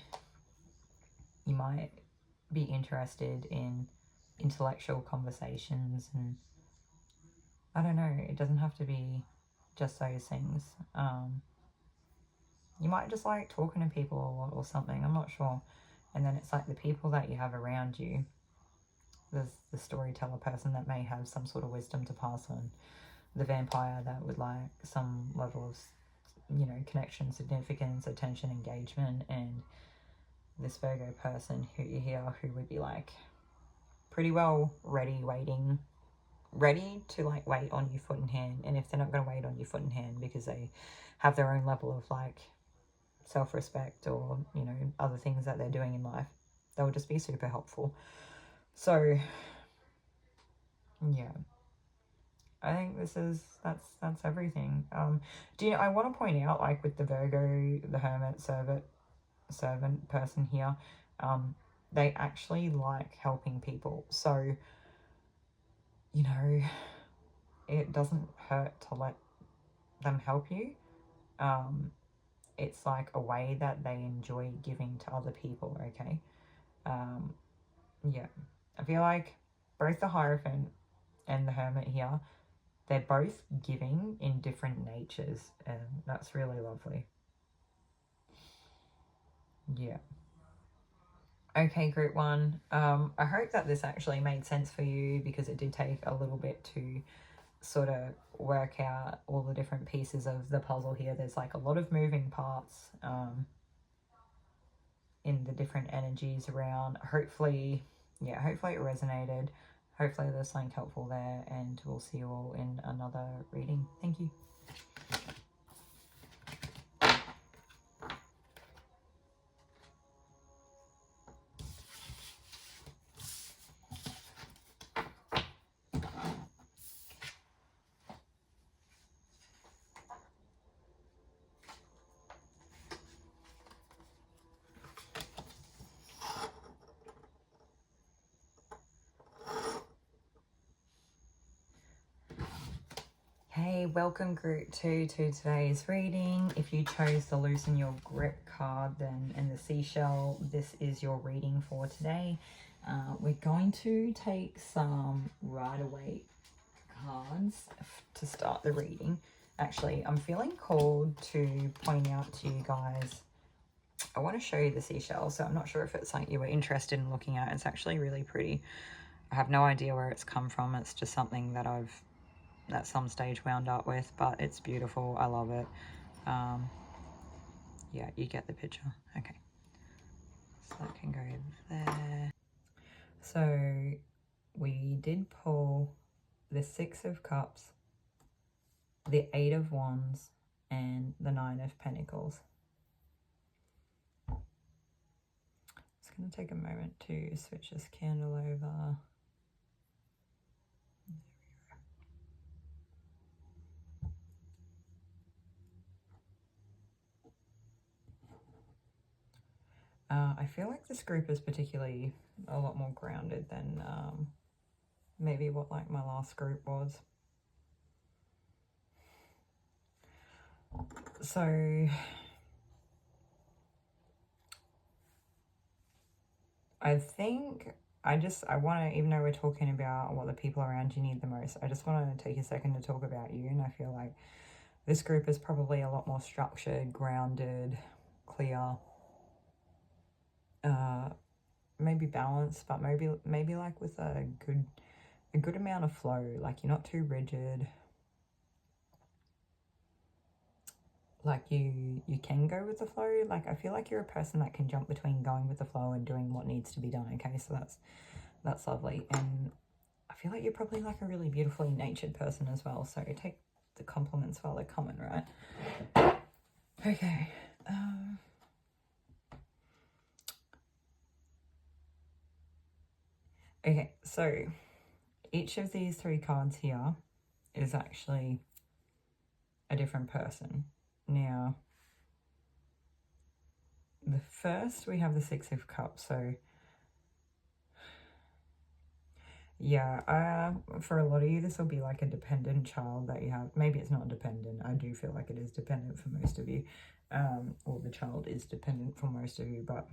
You might be interested in intellectual conversations, and I don't know, it doesn't have to be just those things. You might just like talking to people a lot or something, I'm not sure. And then it's like the people that you have around you. There's the storyteller person that may have some sort of wisdom to pass on. The vampire that would like some level of, you know, connection, significance, attention, engagement. And this Virgo person who would be like pretty well ready to like wait on your foot in hand. And if they're not going to wait on your foot in hand because they have their own level of like self-respect or, you know, other things that they're doing in life. They'll just be super helpful. So yeah, I think that's everything. Do you know, I want to point out, like with the Virgo, the Hermit, servant person here, they actually like helping people. So, you know, it doesn't hurt to let them help you. It's like a way that they enjoy giving to other people, okay? Yeah. I feel like both the Hierophant and the Hermit here, they're both giving in different natures, and that's really lovely. Yeah. Okay, group one. I hope that this actually made sense for you, because it did take a little bit to sort of work out all the different pieces of the puzzle here. There's like a lot of moving parts in the different energies around. Hopefully it resonated. Hopefully there's something helpful there, and we'll see you all in another reading. Thank you. Hey, welcome group 2 to today's reading. If you chose the Loosen Your Grip card then and the seashell, this is your reading for today. We're going to take some Rider-Waite cards to start the reading. Actually, I'm feeling called to point out to you guys, I want to show you the seashell, so I'm not sure if it's something you were interested in looking at. It's actually really pretty. I have no idea where it's come from. It's just something that I've at some stage wound up with, but it's beautiful. I love it. Yeah, you get the picture. Okay, so that can go there. So we did pull the 6 of Cups, the 8 of Wands, and the 9 of Pentacles. It's going to take a moment to switch this candle over. I feel like this group is particularly a lot more grounded than maybe what like my last group was. So I think I want to, even though we're talking about what the people around you need the most, I just want to take a second to talk about you. And I feel like this group is probably a lot more structured, grounded, clear, maybe balanced, but maybe like with a good amount of flow. Like you're not too rigid. Like you can go with the flow. Like I feel like you're a person that can jump between going with the flow and doing what needs to be done. Okay, so that's lovely. And I feel like you're probably like a really beautifully natured person as well. So take the compliments while they're coming, right? Okay. Okay, so each of these 3 cards here is actually a different person. Now, the first, we have the 6 of Cups. So yeah, for a lot of you, this will be like a dependent child that you have. Maybe it's not dependent. I do feel like it is dependent for most of you. Or the child is dependent for most of you, but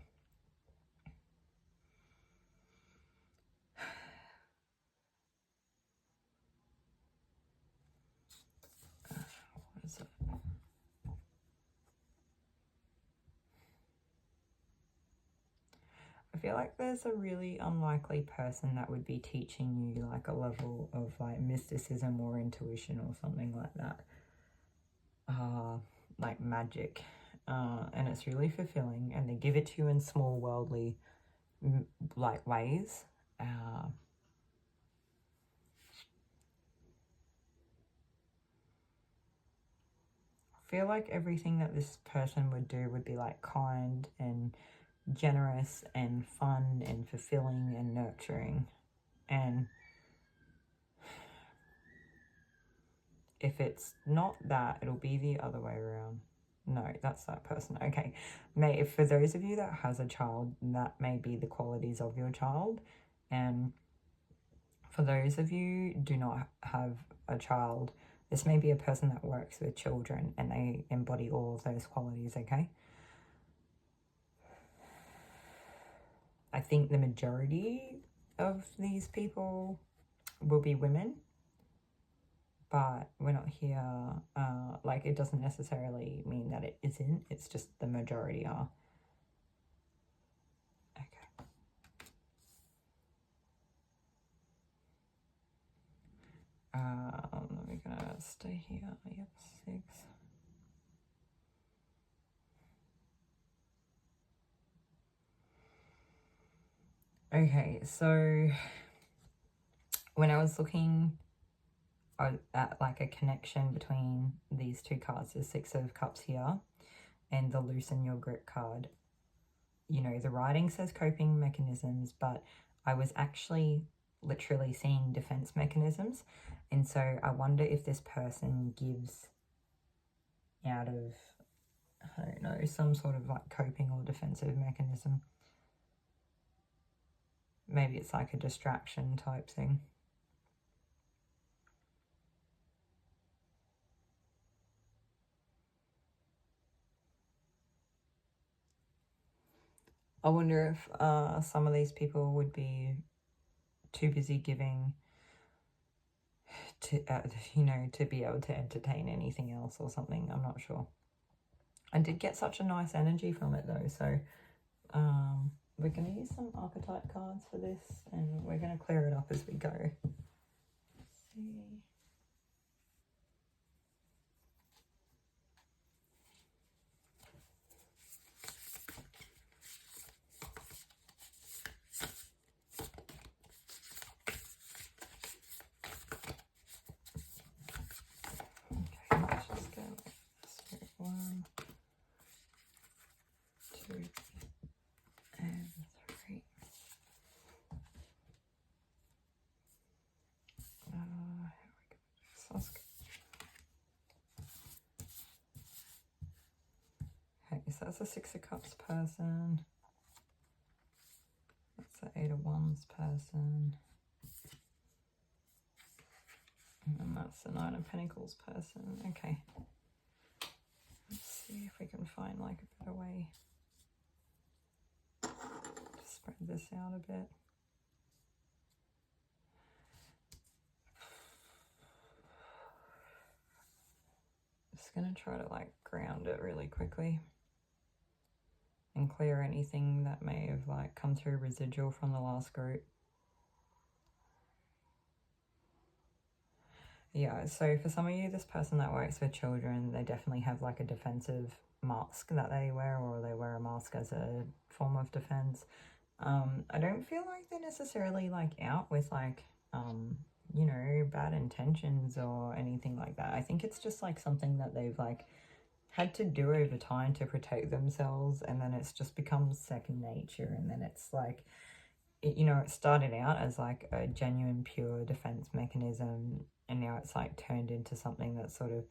what is it? I feel like there's a really unlikely person that would be teaching you like a level of like mysticism or intuition or something like that. Like magic. And it's really fulfilling, and they give it to you in small worldly like ways. I feel like everything that this person would do would be like kind and generous and fun and fulfilling and nurturing. And if it's not that, it'll be the other way around. No, that's that person. Okay. For those of you that has a child, that may be the qualities of your child. And for those of you who do not have a child, this may be a person that works with children and they embody all of those qualities, okay? I think the majority of these people will be women, but we're not here, like it doesn't necessarily mean that it isn't, it's just the majority are. Okay. We're gonna stay here, yep, 6. Okay, so when I was looking at like a connection between these two cards, the 6 of Cups here and the Loosen Your Grip card, you know, the writing says coping mechanisms, but I was actually literally seeing defense mechanisms. And so I wonder if this person gives out of, I don't know, some sort of like coping or defensive mechanism. Maybe it's like a distraction type thing. I wonder if some of these people would be too busy giving to, you know, to be able to entertain anything else or something. I'm not sure. I did get such a nice energy from it though. So we're going to use some archetype cards for this and we're going to clear it up as we go. Let's see. So that's a 6 of Cups person. That's the 8 of Wands person. And that's the 9 of Pentacles person. Okay. Let's see if we can find like a better way to spread this out a bit. Just gonna try to like ground it really quickly and clear anything that may have like come through residual from the last group. Yeah, so for some of you, this person that works with children, they definitely have like a defensive mask that they wear, or they wear a mask as a form of defense. I don't feel like they're necessarily like out with like, you know, bad intentions or anything like that. I think it's just like something that they've like had to do over time to protect themselves, and then it's just become second nature, and then it's like, you know, it started out as like a genuine pure defense mechanism, and now it's like turned into something that's sort of,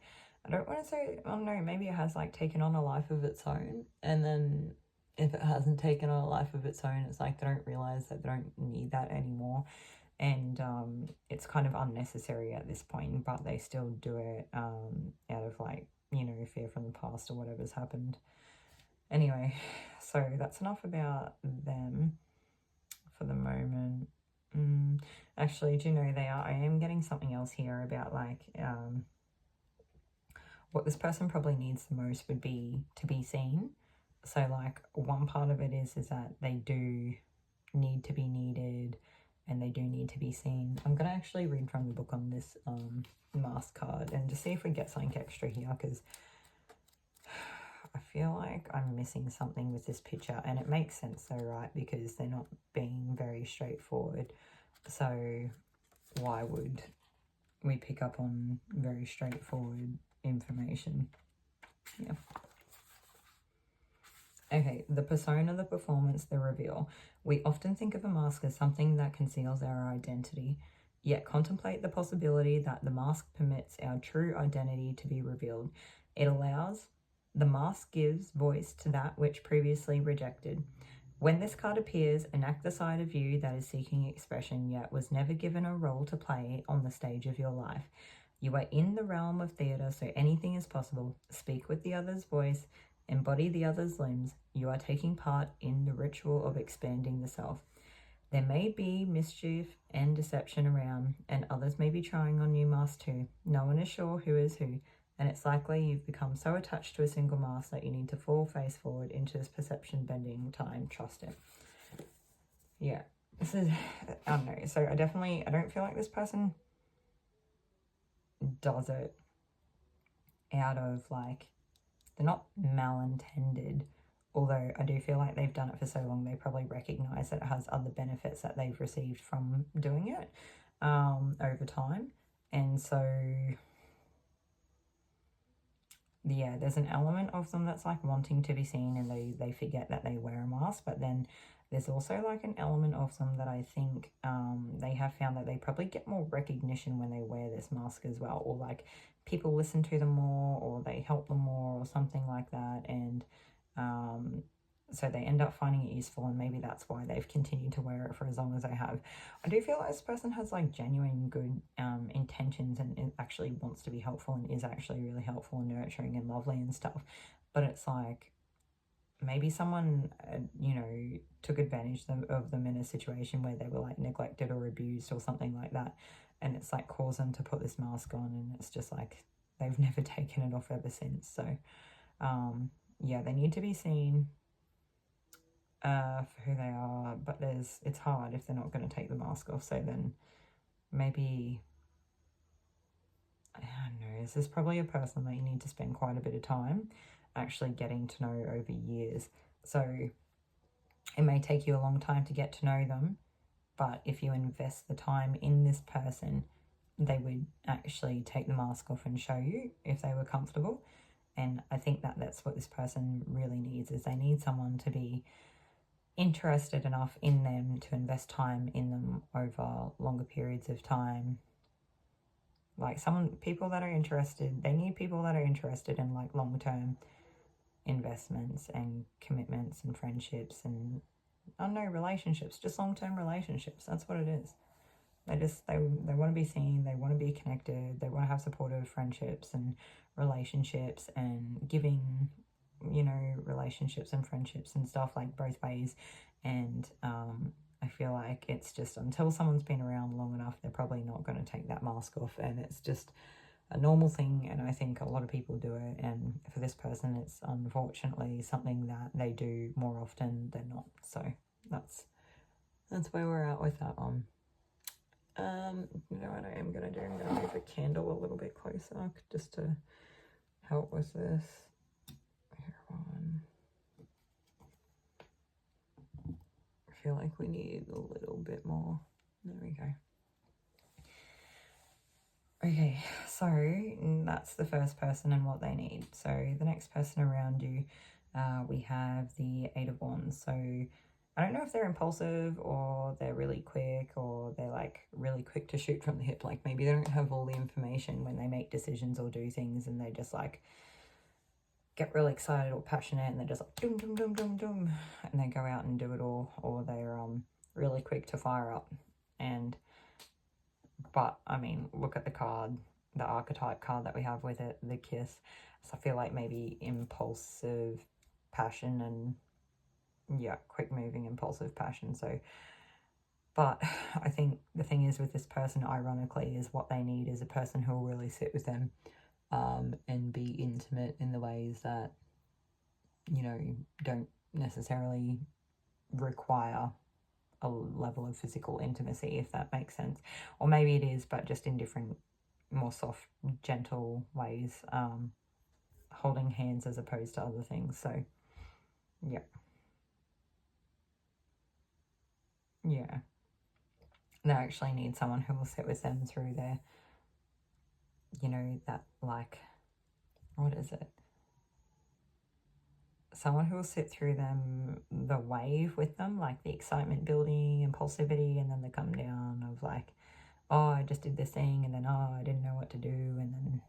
I don't want to say, I don't know, maybe it has like taken on a life of its own, and then if it hasn't taken on a life of its own, it's like they don't realize that they don't need that anymore, and it's kind of unnecessary at this point, but they still do it out of like, you know, fear from the past or whatever's happened. Anyway, so that's enough about them for the moment. Actually, do you know, I am getting something else here about like what this person probably needs the most would be to be seen. So like one part of it is that they do need to be needed and they do need to be seen. I'm going to actually read from the book on this mask card and just see if we get something extra here, because I feel like I'm missing something with this picture, and it makes sense though, right? Because they're not being very straightforward. So why would we pick up on very straightforward information? Yeah. Okay, the persona, the performance, the reveal. We often think of a mask as something that conceals our identity, yet contemplate the possibility that the mask permits our true identity to be revealed. It allows, the mask gives voice to that which previously rejected. When this card appears, enact the side of you that is seeking expression, yet was never given a role to play on the stage of your life. You are in the realm of theatre, so anything is possible. Speak with the other's voice, embody the other's limbs. You are taking part in the ritual of expanding the self. There may be mischief and deception around, and others may be trying on new masks too. No one is sure who is who, and it's likely you've become so attached to a single mask that you need to fall face forward into this perception bending time. Trust it. Yeah, this is, I don't know. So I don't feel like this person does it out of like, they're not malintended, although I do feel like they've done it for so long they probably recognize that it has other benefits that they've received from doing it over time. And so yeah, there's an element of them that's like wanting to be seen, and they forget that they wear a mask. But then there's also like an element of them that I think they have found that they probably get more recognition when they wear this mask as well, or like people listen to them more, or they help them more, or something like that. And so they end up finding it useful, and maybe that's why they've continued to wear it for as long as they have. I do feel like this person has like genuine good intentions, and it actually wants to be helpful, and is actually really helpful and nurturing and lovely and stuff. But it's like, maybe someone, you know, took advantage of them in a situation where they were like neglected or abused or something like that. And it's like caused them to put this mask on, and it's just like they've never taken it off ever since. So yeah, they need to be seen for who they are, but it's hard if they're not going to take the mask off. So then maybe, I don't know, this is probably a person that you need to spend quite a bit of time actually getting to know over years. So it may take you a long time to get to know them, but if you invest the time in this person, they would actually take the mask off and show you if they were comfortable. And I think that that's what this person really needs, is they need someone to be interested enough in them to invest time in them over longer periods of time. Like people that are interested, they need people that are interested in like long-term investments and commitments and friendships and, I don't know, relationships, just long-term relationships. That's what it is. They want to be seen, they want to be connected, they want to have supportive friendships and relationships, and giving, you know, relationships and friendships and stuff, like both ways. And I feel like it's just, until someone's been around long enough, they're probably not going to take that mask off, and it's just a normal thing. And I think a lot of people do it, and for this person it's unfortunately something that they do more often than not. So that's where we're at with that one. You know what I am going to do? I'm going to move the candle a little bit closer just to help with this. Here one. I feel like we need a little bit more. There we go. Okay, so that's the first person and what they need. So the next person around you, we have the Eight of Wands. So I don't know if they're impulsive, or they're really quick, or they're like really quick to shoot from the hip. Like maybe they don't have all the information when they make decisions or do things, and they just like get really excited or passionate, and they're just like doom, doom, doom, doom, doom, and they go out and do it all. Or they're really quick to fire up. But I mean, look at the card, the archetype card that we have with it, the kiss. So I feel like maybe impulsive passion, and yeah, quick moving impulsive passion. So, but I think the thing is with this person, ironically, is what they need is a person who will really sit with them and be intimate in the ways that, you know, don't necessarily require a level of physical intimacy, if that makes sense. Or maybe it is, but just in different, more soft, gentle ways, holding hands as opposed to other things. So yeah, they actually need someone who will sit with them through their, you know, that, like, what is it, someone who will sit through them, the wave with them, like the excitement building, impulsivity, and then the come down of like, oh, I just did this thing, and then, oh, I didn't know what to do, and then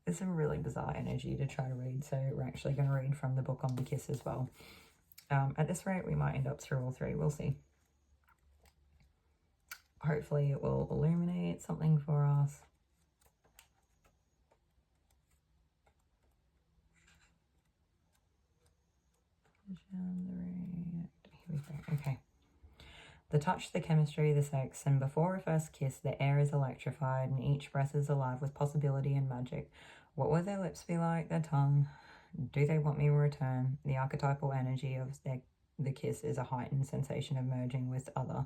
it's a really bizarre energy to try to read, so we're actually going to read from the book on the kiss as well. At this rate, we might end up through all three. We'll see. Hopefully it will illuminate something for us. Here we go. Okay. The touch, the chemistry, the sex, and before a first kiss, the air is electrified and each breath is alive with possibility and magic. What will their lips be like, their tongue? Do they want me in return? The archetypal energy of the kiss is a heightened sensation of merging with other,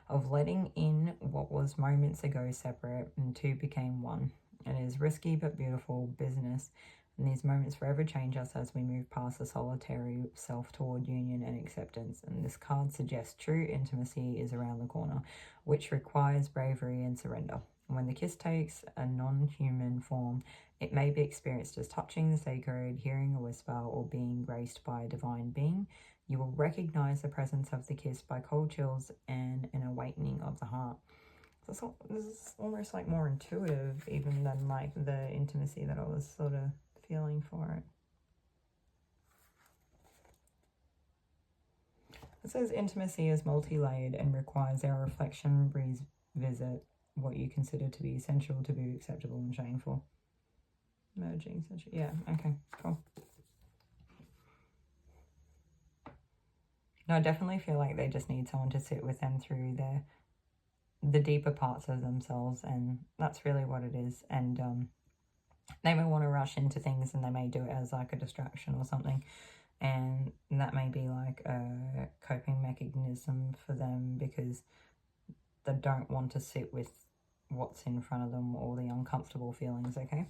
of letting in what was moments ago separate and two became one. It is risky but beautiful business, and these moments forever change us as we move past the solitary self toward union and acceptance. And this card suggests true intimacy is around the corner, which requires bravery and surrender. When the kiss takes a non-human form, it may be experienced as touching the sacred, hearing a whisper, or being graced by a divine being. You will recognize the presence of the kiss by cold chills and an awakening of the heart. So this is almost like more intuitive even than like the intimacy that I was sort of feeling for it. It says intimacy is multi-layered and requires our reflection, revisit what you consider to be essential to be acceptable and shameful. Merging, yeah, okay, cool. No, I definitely feel like they just need someone to sit with them through the deeper parts of themselves, and that's really what it is. And they may want to rush into things and they may do it as like a distraction or something, and that may be like a coping mechanism for them because they don't want to sit with what's in front of them or the uncomfortable feelings, okay?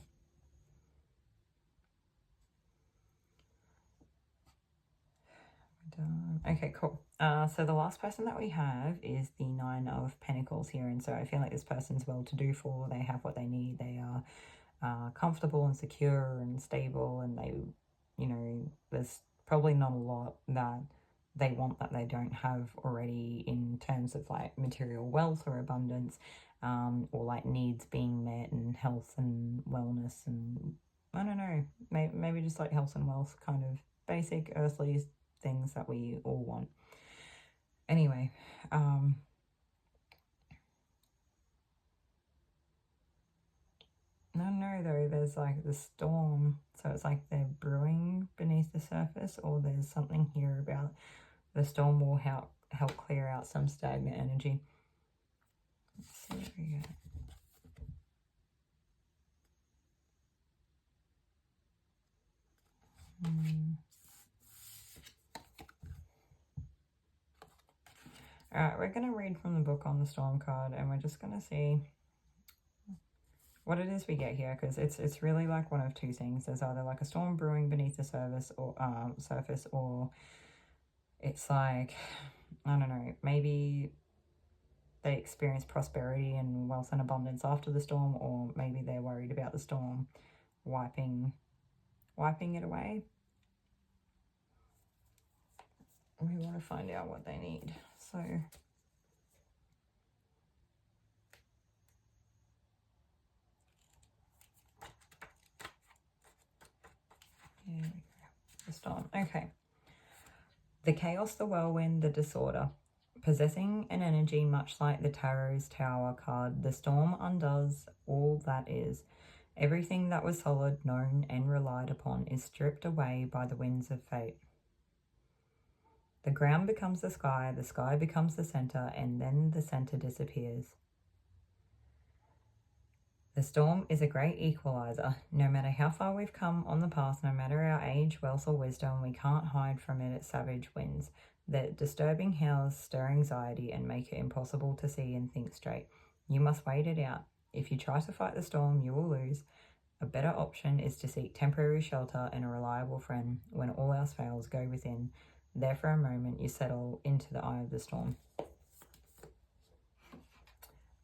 Okay, cool. So the last person that we have is the Nine of Pentacles here, and so I feel like this person's well-to-do for, they have what they need, they are comfortable and secure and stable, and they, you know, there's probably not a lot that they want that they don't have already in terms of like material wealth or abundance, or like needs being met and health and wellness and I don't know, maybe just like health and wealth, kind of basic earthly things that we all want. Anyway, no, though, there's like the storm, so it's like they're brewing beneath the surface, or there's something here about the storm will help clear out some stagnant energy. Let's see what we get. Alright, we're going to read from the book on the storm card, and we're just going to see what it is we get here, because it's really like one of two things. There's either like a storm brewing beneath the surface, or it's like, I don't know, maybe they experience prosperity and wealth and abundance after the storm, or maybe they're worried about the storm wiping it away. We want to find out what they need. So here we go. The storm. Okay. The chaos, the whirlwind, the disorder. Possessing an energy much like the Tarot's Tower card, the storm undoes all that is. Everything that was solid, known, and relied upon is stripped away by the winds of fate. The ground becomes the sky becomes the center, and then the center disappears. The storm is a great equalizer. No matter how far we've come on the path, no matter our age, wealth, or wisdom, we can't hide from its savage winds. The disturbing howls stir anxiety and make it impossible to see and think straight. You must wait it out. If you try to fight the storm, you will lose. A better option is to seek temporary shelter and a reliable friend. When all else fails, go within. There for a moment, you settle into the eye of the storm.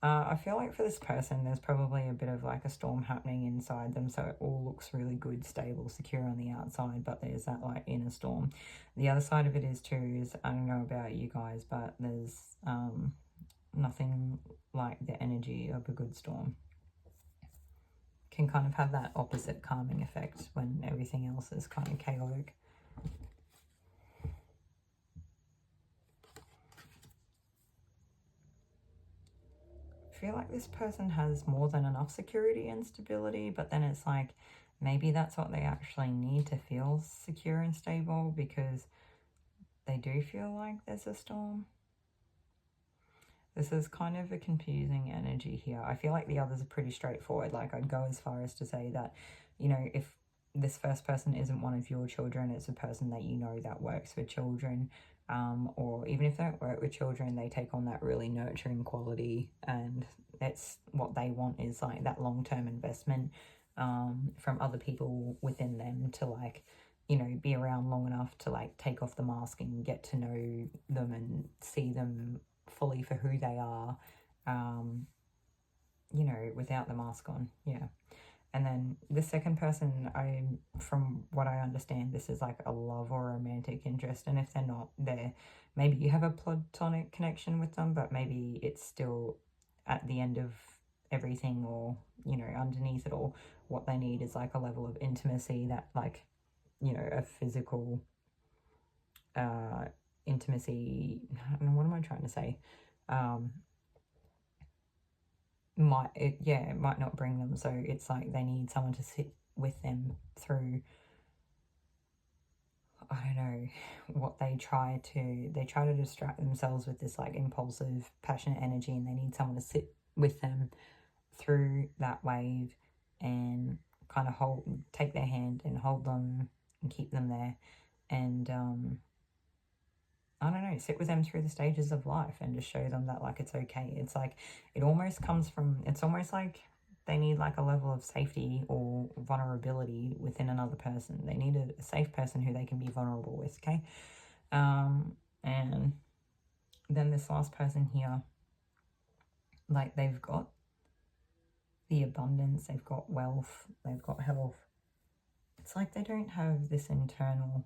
I feel like for this person, there's probably a bit of like a storm happening inside them. So it all looks really good, stable, secure on the outside, but there's that like inner storm. The other side of it is too, is I don't know about you guys, but there's nothing like the energy of a good storm. Can kind of have that opposite calming effect when everything else is kind of chaotic. I feel like this person has more than enough security and stability, but then it's like maybe that's what they actually need to feel secure and stable, because they do feel like there's a storm. This is kind of a confusing energy here. I feel like the others are pretty straightforward. Like, I'd go as far as to say that, you know, if this first person isn't one of your children, it's a person that you know that works with children, or even if they don't work with children, they take on that really nurturing quality, and that's what they want, is like that long-term investment from other people within them to, like, you know, be around long enough to like take off the mask and get to know them and see them fully for who they are, you know, without the mask on. Yeah. And then the second person, from what I understand, this is like a love or romantic interest. And if they're not there, maybe you have a platonic connection with them, but maybe it's still at the end of everything, or, you know, underneath it all, what they need is like a level of intimacy that, like, you know, a physical intimacy, what am I trying to say? It might not bring them. So it's like they need someone to sit with them through, I don't know, what they try to distract themselves with this like impulsive, passionate energy, and they need someone to sit with them through that wave and kind of take their hand and hold them and keep them there, and I don't know, sit with them through the stages of life and just show them that, like, it's okay. It's like, it almost comes from, it's almost like they need like a level of safety or vulnerability within another person. They need a safe person who they can be vulnerable with, okay? And then this last person here, like, they've got the abundance, they've got wealth, they've got health. It's like they don't have this internal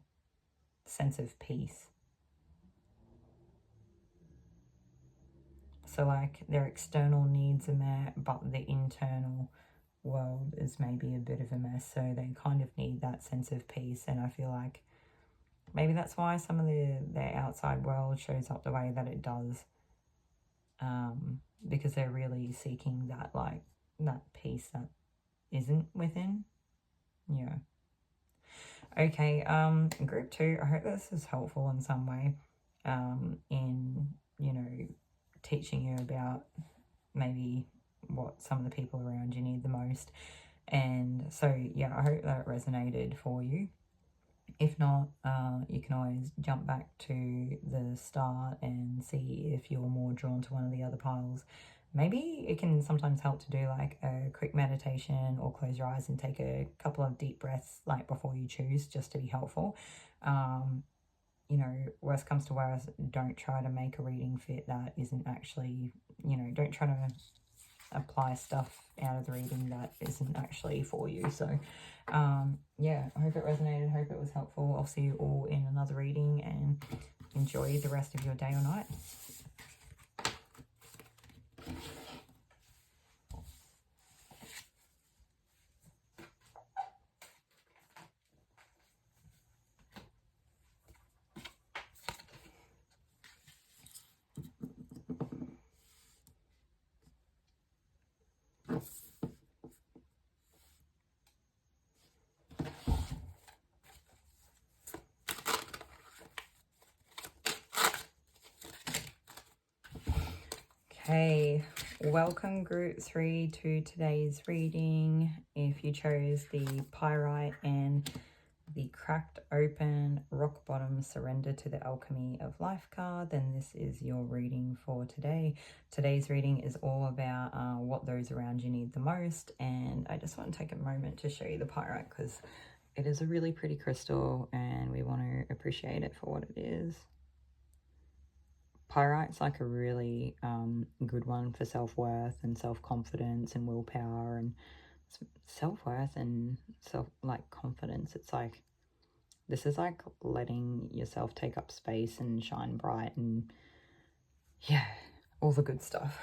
sense of peace. So like their external needs are met, but the internal world is maybe a bit of a mess. So they kind of need that sense of peace. And I feel like maybe that's why some of their outside world shows up the way that it does. Because they're really seeking that, like, that peace that isn't within. Yeah. Okay, group 2, I hope this is helpful in some way, in, you know, teaching you about maybe what some of the people around you need the most. And so, yeah, I hope that resonated for you. If not, you can always jump back to the start and see if you're more drawn to one of the other piles. Maybe it can sometimes help to do like a quick meditation, or close your eyes and take a couple of deep breaths like before you choose, just to be helpful. You know, worst comes to worst, don't try to make a reading fit that isn't actually, you know, don't try to apply stuff out of the reading that isn't actually for you. So yeah, I hope it resonated, hope it was helpful. I'll see you all in another reading, and enjoy the rest of your day or night. Okay, welcome group 3 to today's reading. If you chose the Pyrite and the Cracked Open Rock Bottom Surrender to the Alchemy of Life card, then this is your reading for today. Today's reading is all about what those around you need the most, and I just want to take a moment to show you the Pyrite because it is a really pretty crystal and we want to appreciate it for what it is. Pyrite's like a really good one for self-worth and self-confidence and willpower and self-worth and confidence. It's like, this is like letting yourself take up space and shine bright and yeah, all the good stuff.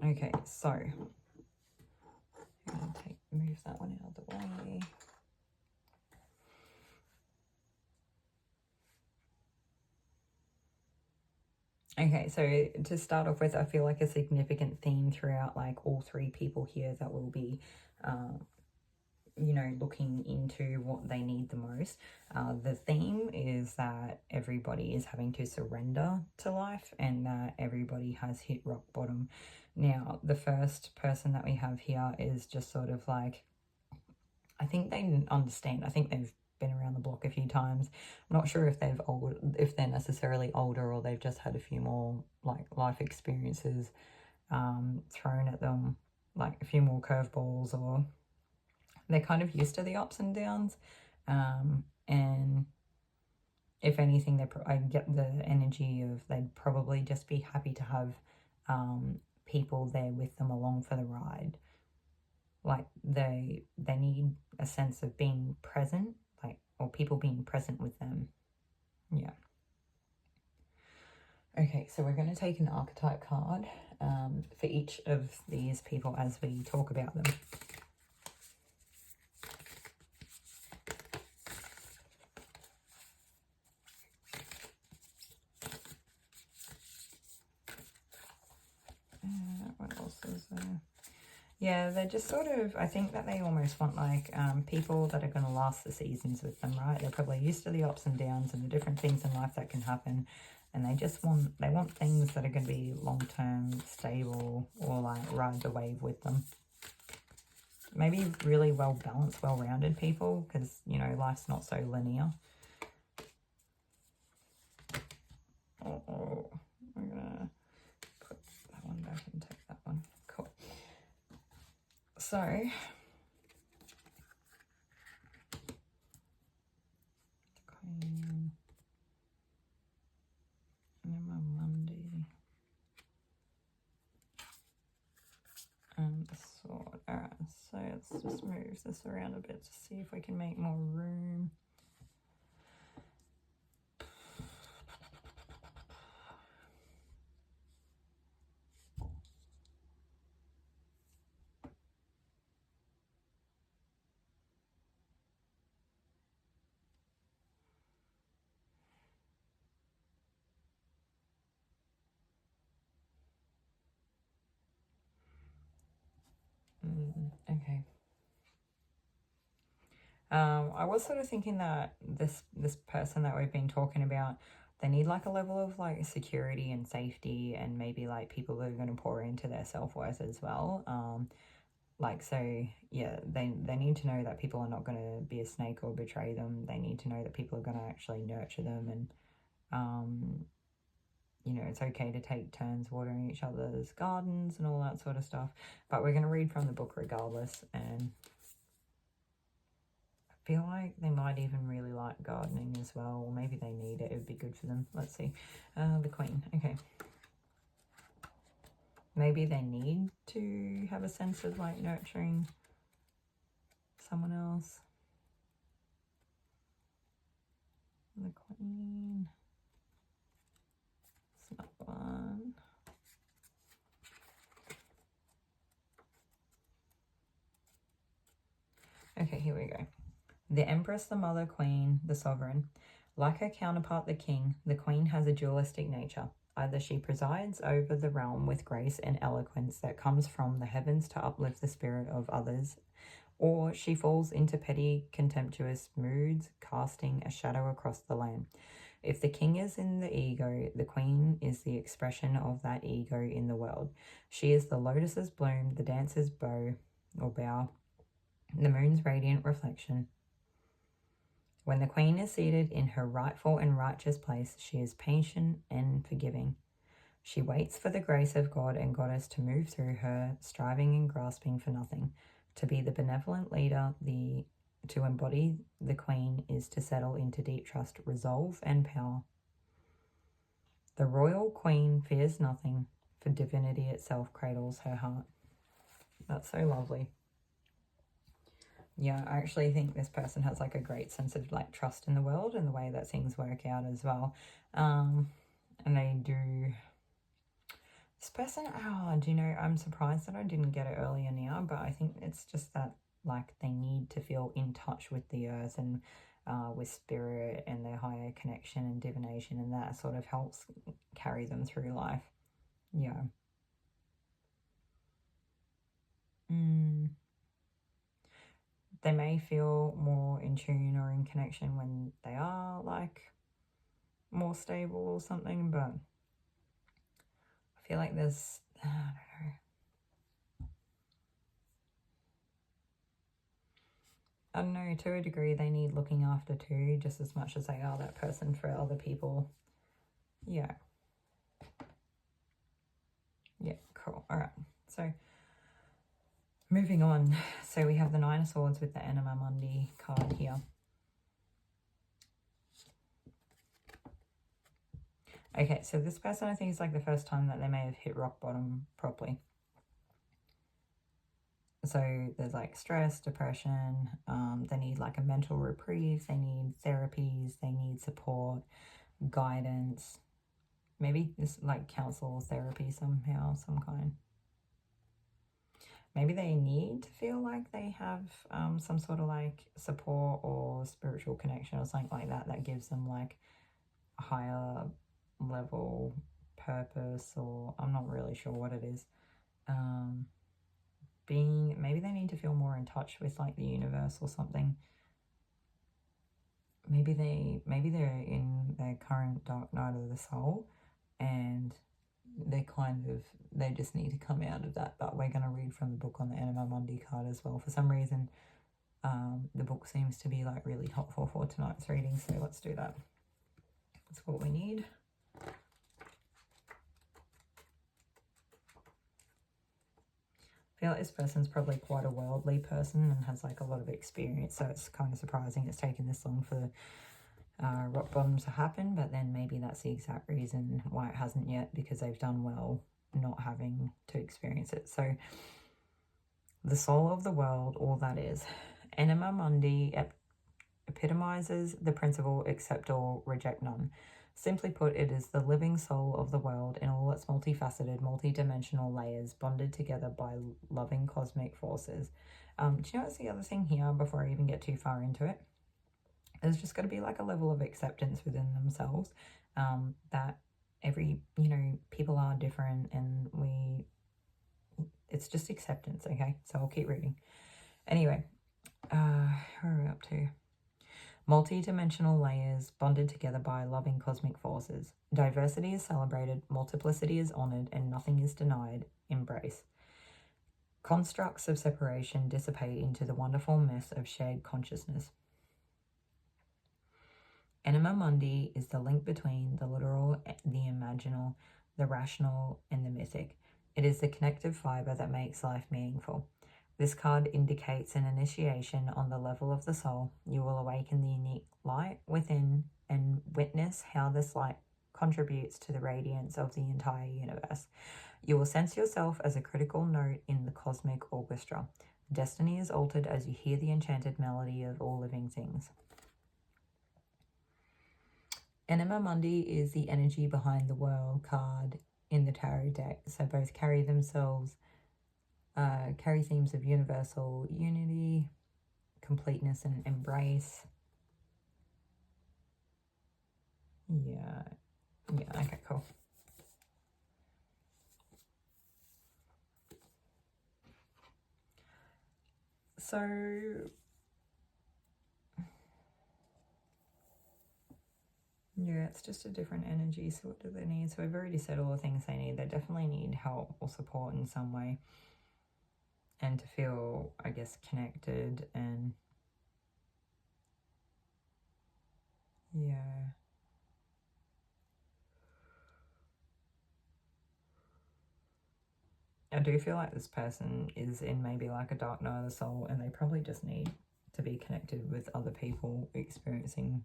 Okay, so I'm gonna move that one out of the way. Okay, so to start off with, I feel like a significant theme throughout like all three people here that will be, you know, looking into what they need the most. The theme is that everybody is having to surrender to life and that everybody has hit rock bottom. Now, the first person that we have here is just sort of like, I think they understand. I think they've been around the block a few times. I'm not sure if they're necessarily older or they've just had a few more like life experiences thrown at them, like a few more curveballs, or they're kind of used to the ups and downs. And if anything, I get the energy of they'd probably just be happy to have people there with them along for the ride. Like they need a sense of being present, like, or people being present with them. Yeah. Okay, so we're going to take an archetype card for each of these people as we talk about them. What else is there? Yeah, they're just sort of, I think that they almost want like people that are going to last the seasons with them, right? They're probably used to the ups and downs and the different things in life that can happen. And they just want things that are going to be long-term, stable, or like ride the wave with them. Maybe really well-balanced, well-rounded people, because, you know, life's not so linear. Oh, I'm going to put that one back and take that one. Cool. So, Queen, and my Monday, and the sword. Alright, so let's just move this around a bit to see if we can make more room. Okay. I was sort of thinking that this person that we've been talking about, they need like a level of like security and safety, and maybe like people that are going to pour into their self-worth as well. Like, so yeah, they need to know that people are not going to be a snake or betray them. They need to know that people are going to actually nurture them, and you know, it's okay to take turns watering each other's gardens and all that sort of stuff. But we're going to read from the book regardless, and I feel like they might even really like gardening as well, or maybe they need it. It would be good for them. Let's see. The Queen. Okay. Maybe they need to have a sense of like nurturing someone else. The Queen. It's not one. Okay, here we go. The Empress, the Mother, Queen, the Sovereign. Like her counterpart, the King, the Queen has a dualistic nature. Either she presides over the realm with grace and eloquence that comes from the heavens to uplift the spirit of others, or she falls into petty, contemptuous moods, casting a shadow across the land. If the King is in the ego, the Queen is the expression of that ego in the world. She is the lotus's bloom, the dancer's bow, the moon's radiant reflection. When the Queen is seated in her rightful and righteous place, she is patient and forgiving. She waits for the grace of God and Goddess to move through her, striving and grasping for nothing, to be the benevolent leader, the To embody the Queen is to settle into deep trust, resolve, and power. The royal Queen fears nothing, for divinity itself cradles her heart. That's so lovely. Yeah, I actually think this person has like a great sense of like trust in the world and the way that things work out as well. And they do. This person, do you know, I'm surprised that I didn't get it earlier now, but I think it's just that like they need to feel in touch with the earth and with spirit and their higher connection and divination, and that sort of helps carry them through life. Yeah. They may feel more in tune or in connection when they are like more stable or something, but I feel like there's, I don't know. I don't know, to a degree they need looking after too, just as much as they are that person for other people. Yeah. Yeah, cool. All right. So moving on. So we have the Nine of Swords with the Anima Mundi card here. Okay, so this person, I think, is like the first time that they may have hit rock bottom properly. So there's like stress, depression, they need like a mental reprieve, they need therapies, they need support, guidance, maybe this like counsel therapy somehow, some kind. Maybe they need to feel like they have some sort of like support or spiritual connection or something like that that gives them like a higher level purpose, or I'm not really sure what it is. Maybe they need to feel more in touch with like the universe or something. Maybe they're in their current dark night of the soul and they just need to come out of that. But we're going to read from the book on the Anima Mundi card as well. For some reason, the book seems to be like really helpful for tonight's reading, so let's do that. That's what we need. I feel like this person's probably quite a worldly person and has like a lot of experience, so it's kind of surprising it's taken this long for rock bottom to happen, but then maybe that's the exact reason why it hasn't yet, because they've done well not having to experience it. So the soul of the world, all that is. Anima Mundi epitomizes the principle accept all, reject none. Simply put, it is the living soul of the world in all its multifaceted, multi-dimensional layers, bonded together by loving cosmic forces. Do you know what's the other thing here, before I even get too far into it? There's just got to be like a level of acceptance within themselves, that people are different, and it's just acceptance, okay? So I'll keep reading. Anyway, where are we up to? Multi-dimensional layers bonded together by loving cosmic forces. Diversity is celebrated, multiplicity is honored, and nothing is denied. Embrace. Constructs of separation dissipate into the wonderful mess of shared consciousness. Anima Mundi is the link between the literal, the imaginal, the rational, and the mythic. It is the connective fiber that makes life meaningful. This card indicates an initiation on the level of the soul. You will awaken the unique light within and witness how this light contributes to the radiance of the entire universe. You will sense yourself as a critical note in the cosmic orchestra. Destiny is altered as you hear the enchanted melody of all living things. Anima Mundi is the energy behind the world card in the tarot deck. So both carry themes of universal unity, completeness, and embrace. Yeah, okay, cool. So yeah, it's just a different energy. So what do they need? So we've already said all the things they need. They definitely need help or support in some way, and to feel, I guess, connected. And yeah, I do feel like this person is in maybe like a dark night of the soul, and they probably just need to be connected with other people experiencing.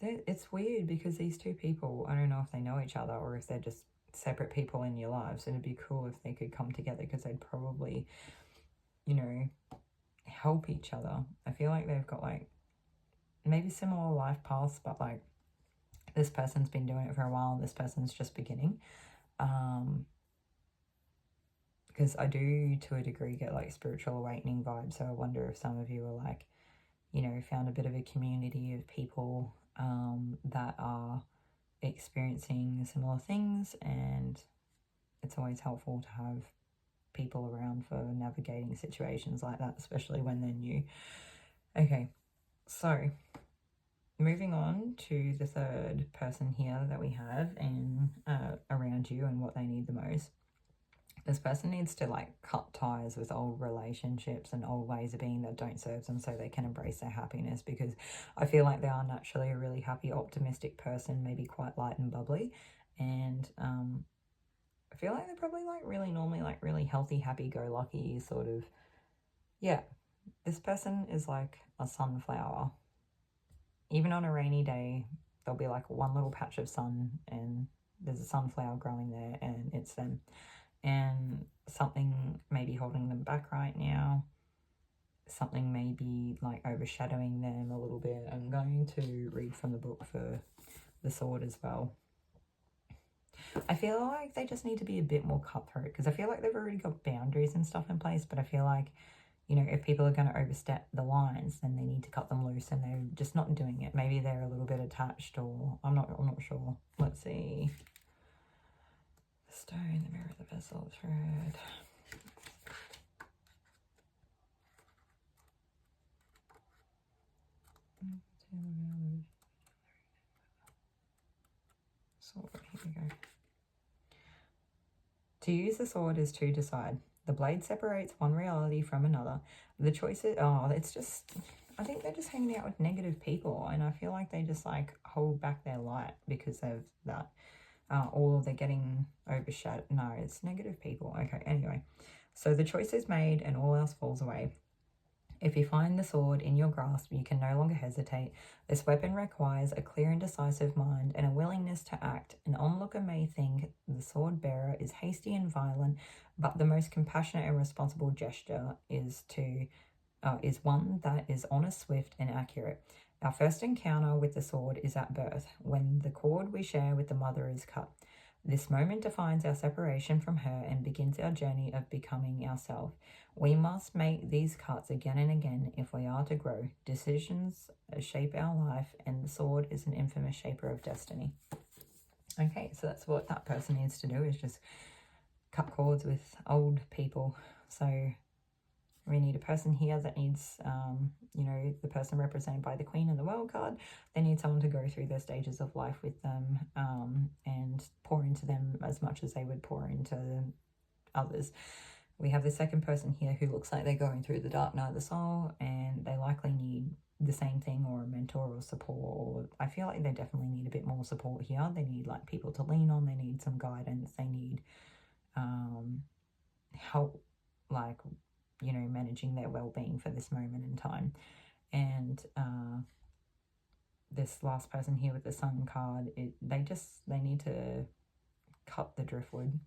It's weird because these two people, I don't know if they know each other or if they're just separate people in your lives. It'd be cool if they could come together because they'd probably, you know, help each other. I feel like they've got like maybe similar life paths, but like this person's been doing it for a while and this person's just beginning. Because I do to a degree get like spiritual awakening vibes, so I wonder if some of you are like, you know, found a bit of a community of people that are experiencing similar things, and it's always helpful to have people around for navigating situations like that, especially when they're new. Okay, so moving on to the third person here that we have and around you and what they need the most. This person needs to like cut ties with old relationships and old ways of being that don't serve them so they can embrace their happiness, because I feel like they are naturally a really happy, optimistic person, maybe quite light and bubbly. And I feel like they're probably like really normally like really healthy, happy-go-lucky sort of. Yeah, this person is like a sunflower. Even on a rainy day, there'll be like one little patch of sun and there's a sunflower growing there and it's them. And something may be holding them back right now. Something may be like overshadowing them a little bit. I'm going to read from the book for the sword as well. I feel like they just need to be a bit more cutthroat because I feel like they've already got boundaries and stuff in place, but I feel like, you know, if people are going to overstep the lines, then they need to cut them loose, and they're just not doing it. Maybe they're a little bit attached, or I'm not sure. Let's see. The stone, the mirror, the vessel, the thread. Sword, here we go. To use the sword is to decide. The blade separates one reality from another. The choice is, it's just, I think they're just hanging out with negative people, and I feel like they just like hold back their light because of that. Or they're getting overshadowed. No, it's negative people. Okay, anyway. So the choice is made and all else falls away. If you find the sword in your grasp, you can no longer hesitate. This weapon requires a clear and decisive mind and a willingness to act. An onlooker may think the sword bearer is hasty and violent, but the most compassionate and responsible gesture is one that is honest, swift, and accurate. Our first encounter with the sword is at birth, when the cord we share with the mother is cut. This moment defines our separation from her and begins our journey of becoming ourselves. We must make these cuts again and again if we are to grow. Decisions shape our life, and the sword is an infamous shaper of destiny. Okay, so that's what that person needs to do, is just cut cords with old people. So we need a person here that needs, you know, the person represented by the Queen and the World card. They need someone to go through their stages of life with them and pour into them as much as they would pour into others. We have the second person here who looks like they're going through the dark night of the soul, and they likely need the same thing, or a mentor or support. Or I feel like they definitely need a bit more support here. They need like people to lean on. They need some guidance. They need help, like, you know, managing their well-being for this moment in time. And this last person here with the Sun card, they need to cut the driftwood.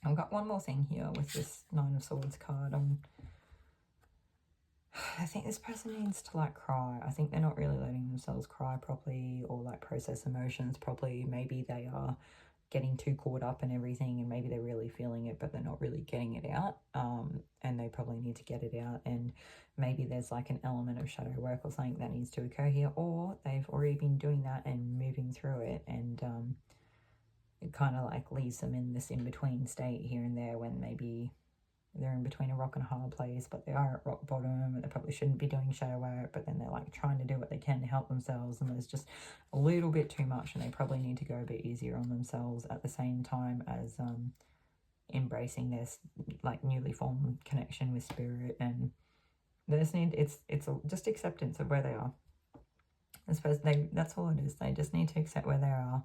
I've got one more thing here with this Nine of Swords card. I think this person needs to like cry. I think they're not really letting themselves cry properly or like process emotions properly. Maybe they are getting too caught up in everything, and maybe they're really feeling it but they're not really getting it out, and they probably need to get it out. And maybe there's like an element of shadow work or something that needs to occur here, or they've already been doing that and moving through it, and it kind of like leaves them in this in-between state here and there, when maybe they're in between a rock and a hard place, but they are at rock bottom, and they probably shouldn't be doing shadow work, but then they're like trying to do what they can to help themselves, and there's just a little bit too much, and they probably need to go a bit easier on themselves at the same time as embracing this like newly formed connection with spirit. And they just need, it's just acceptance of where they are. I suppose that's all it is. They just need to accept where they are,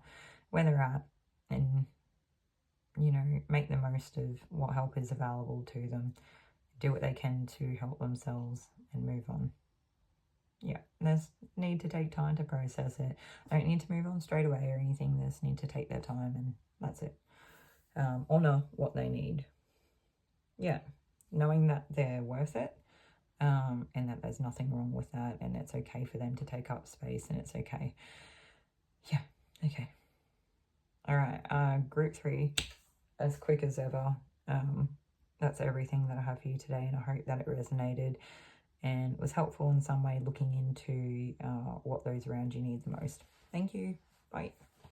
where they're at, and, you know, make the most of what help is available to them, do what they can to help themselves, and move on. Yeah, there's need to take time to process it. I don't need to move on straight away or anything. They just need to take their time, and that's it. Honor what they need. Yeah, knowing that they're worth it, and that there's nothing wrong with that, and it's okay for them to take up space, and it's okay. Yeah, okay. All right, group 3, as quick as ever. That's everything that I have for you today, and I hope that it resonated and was helpful in some way looking into what those around you need the most. Thank you. Bye.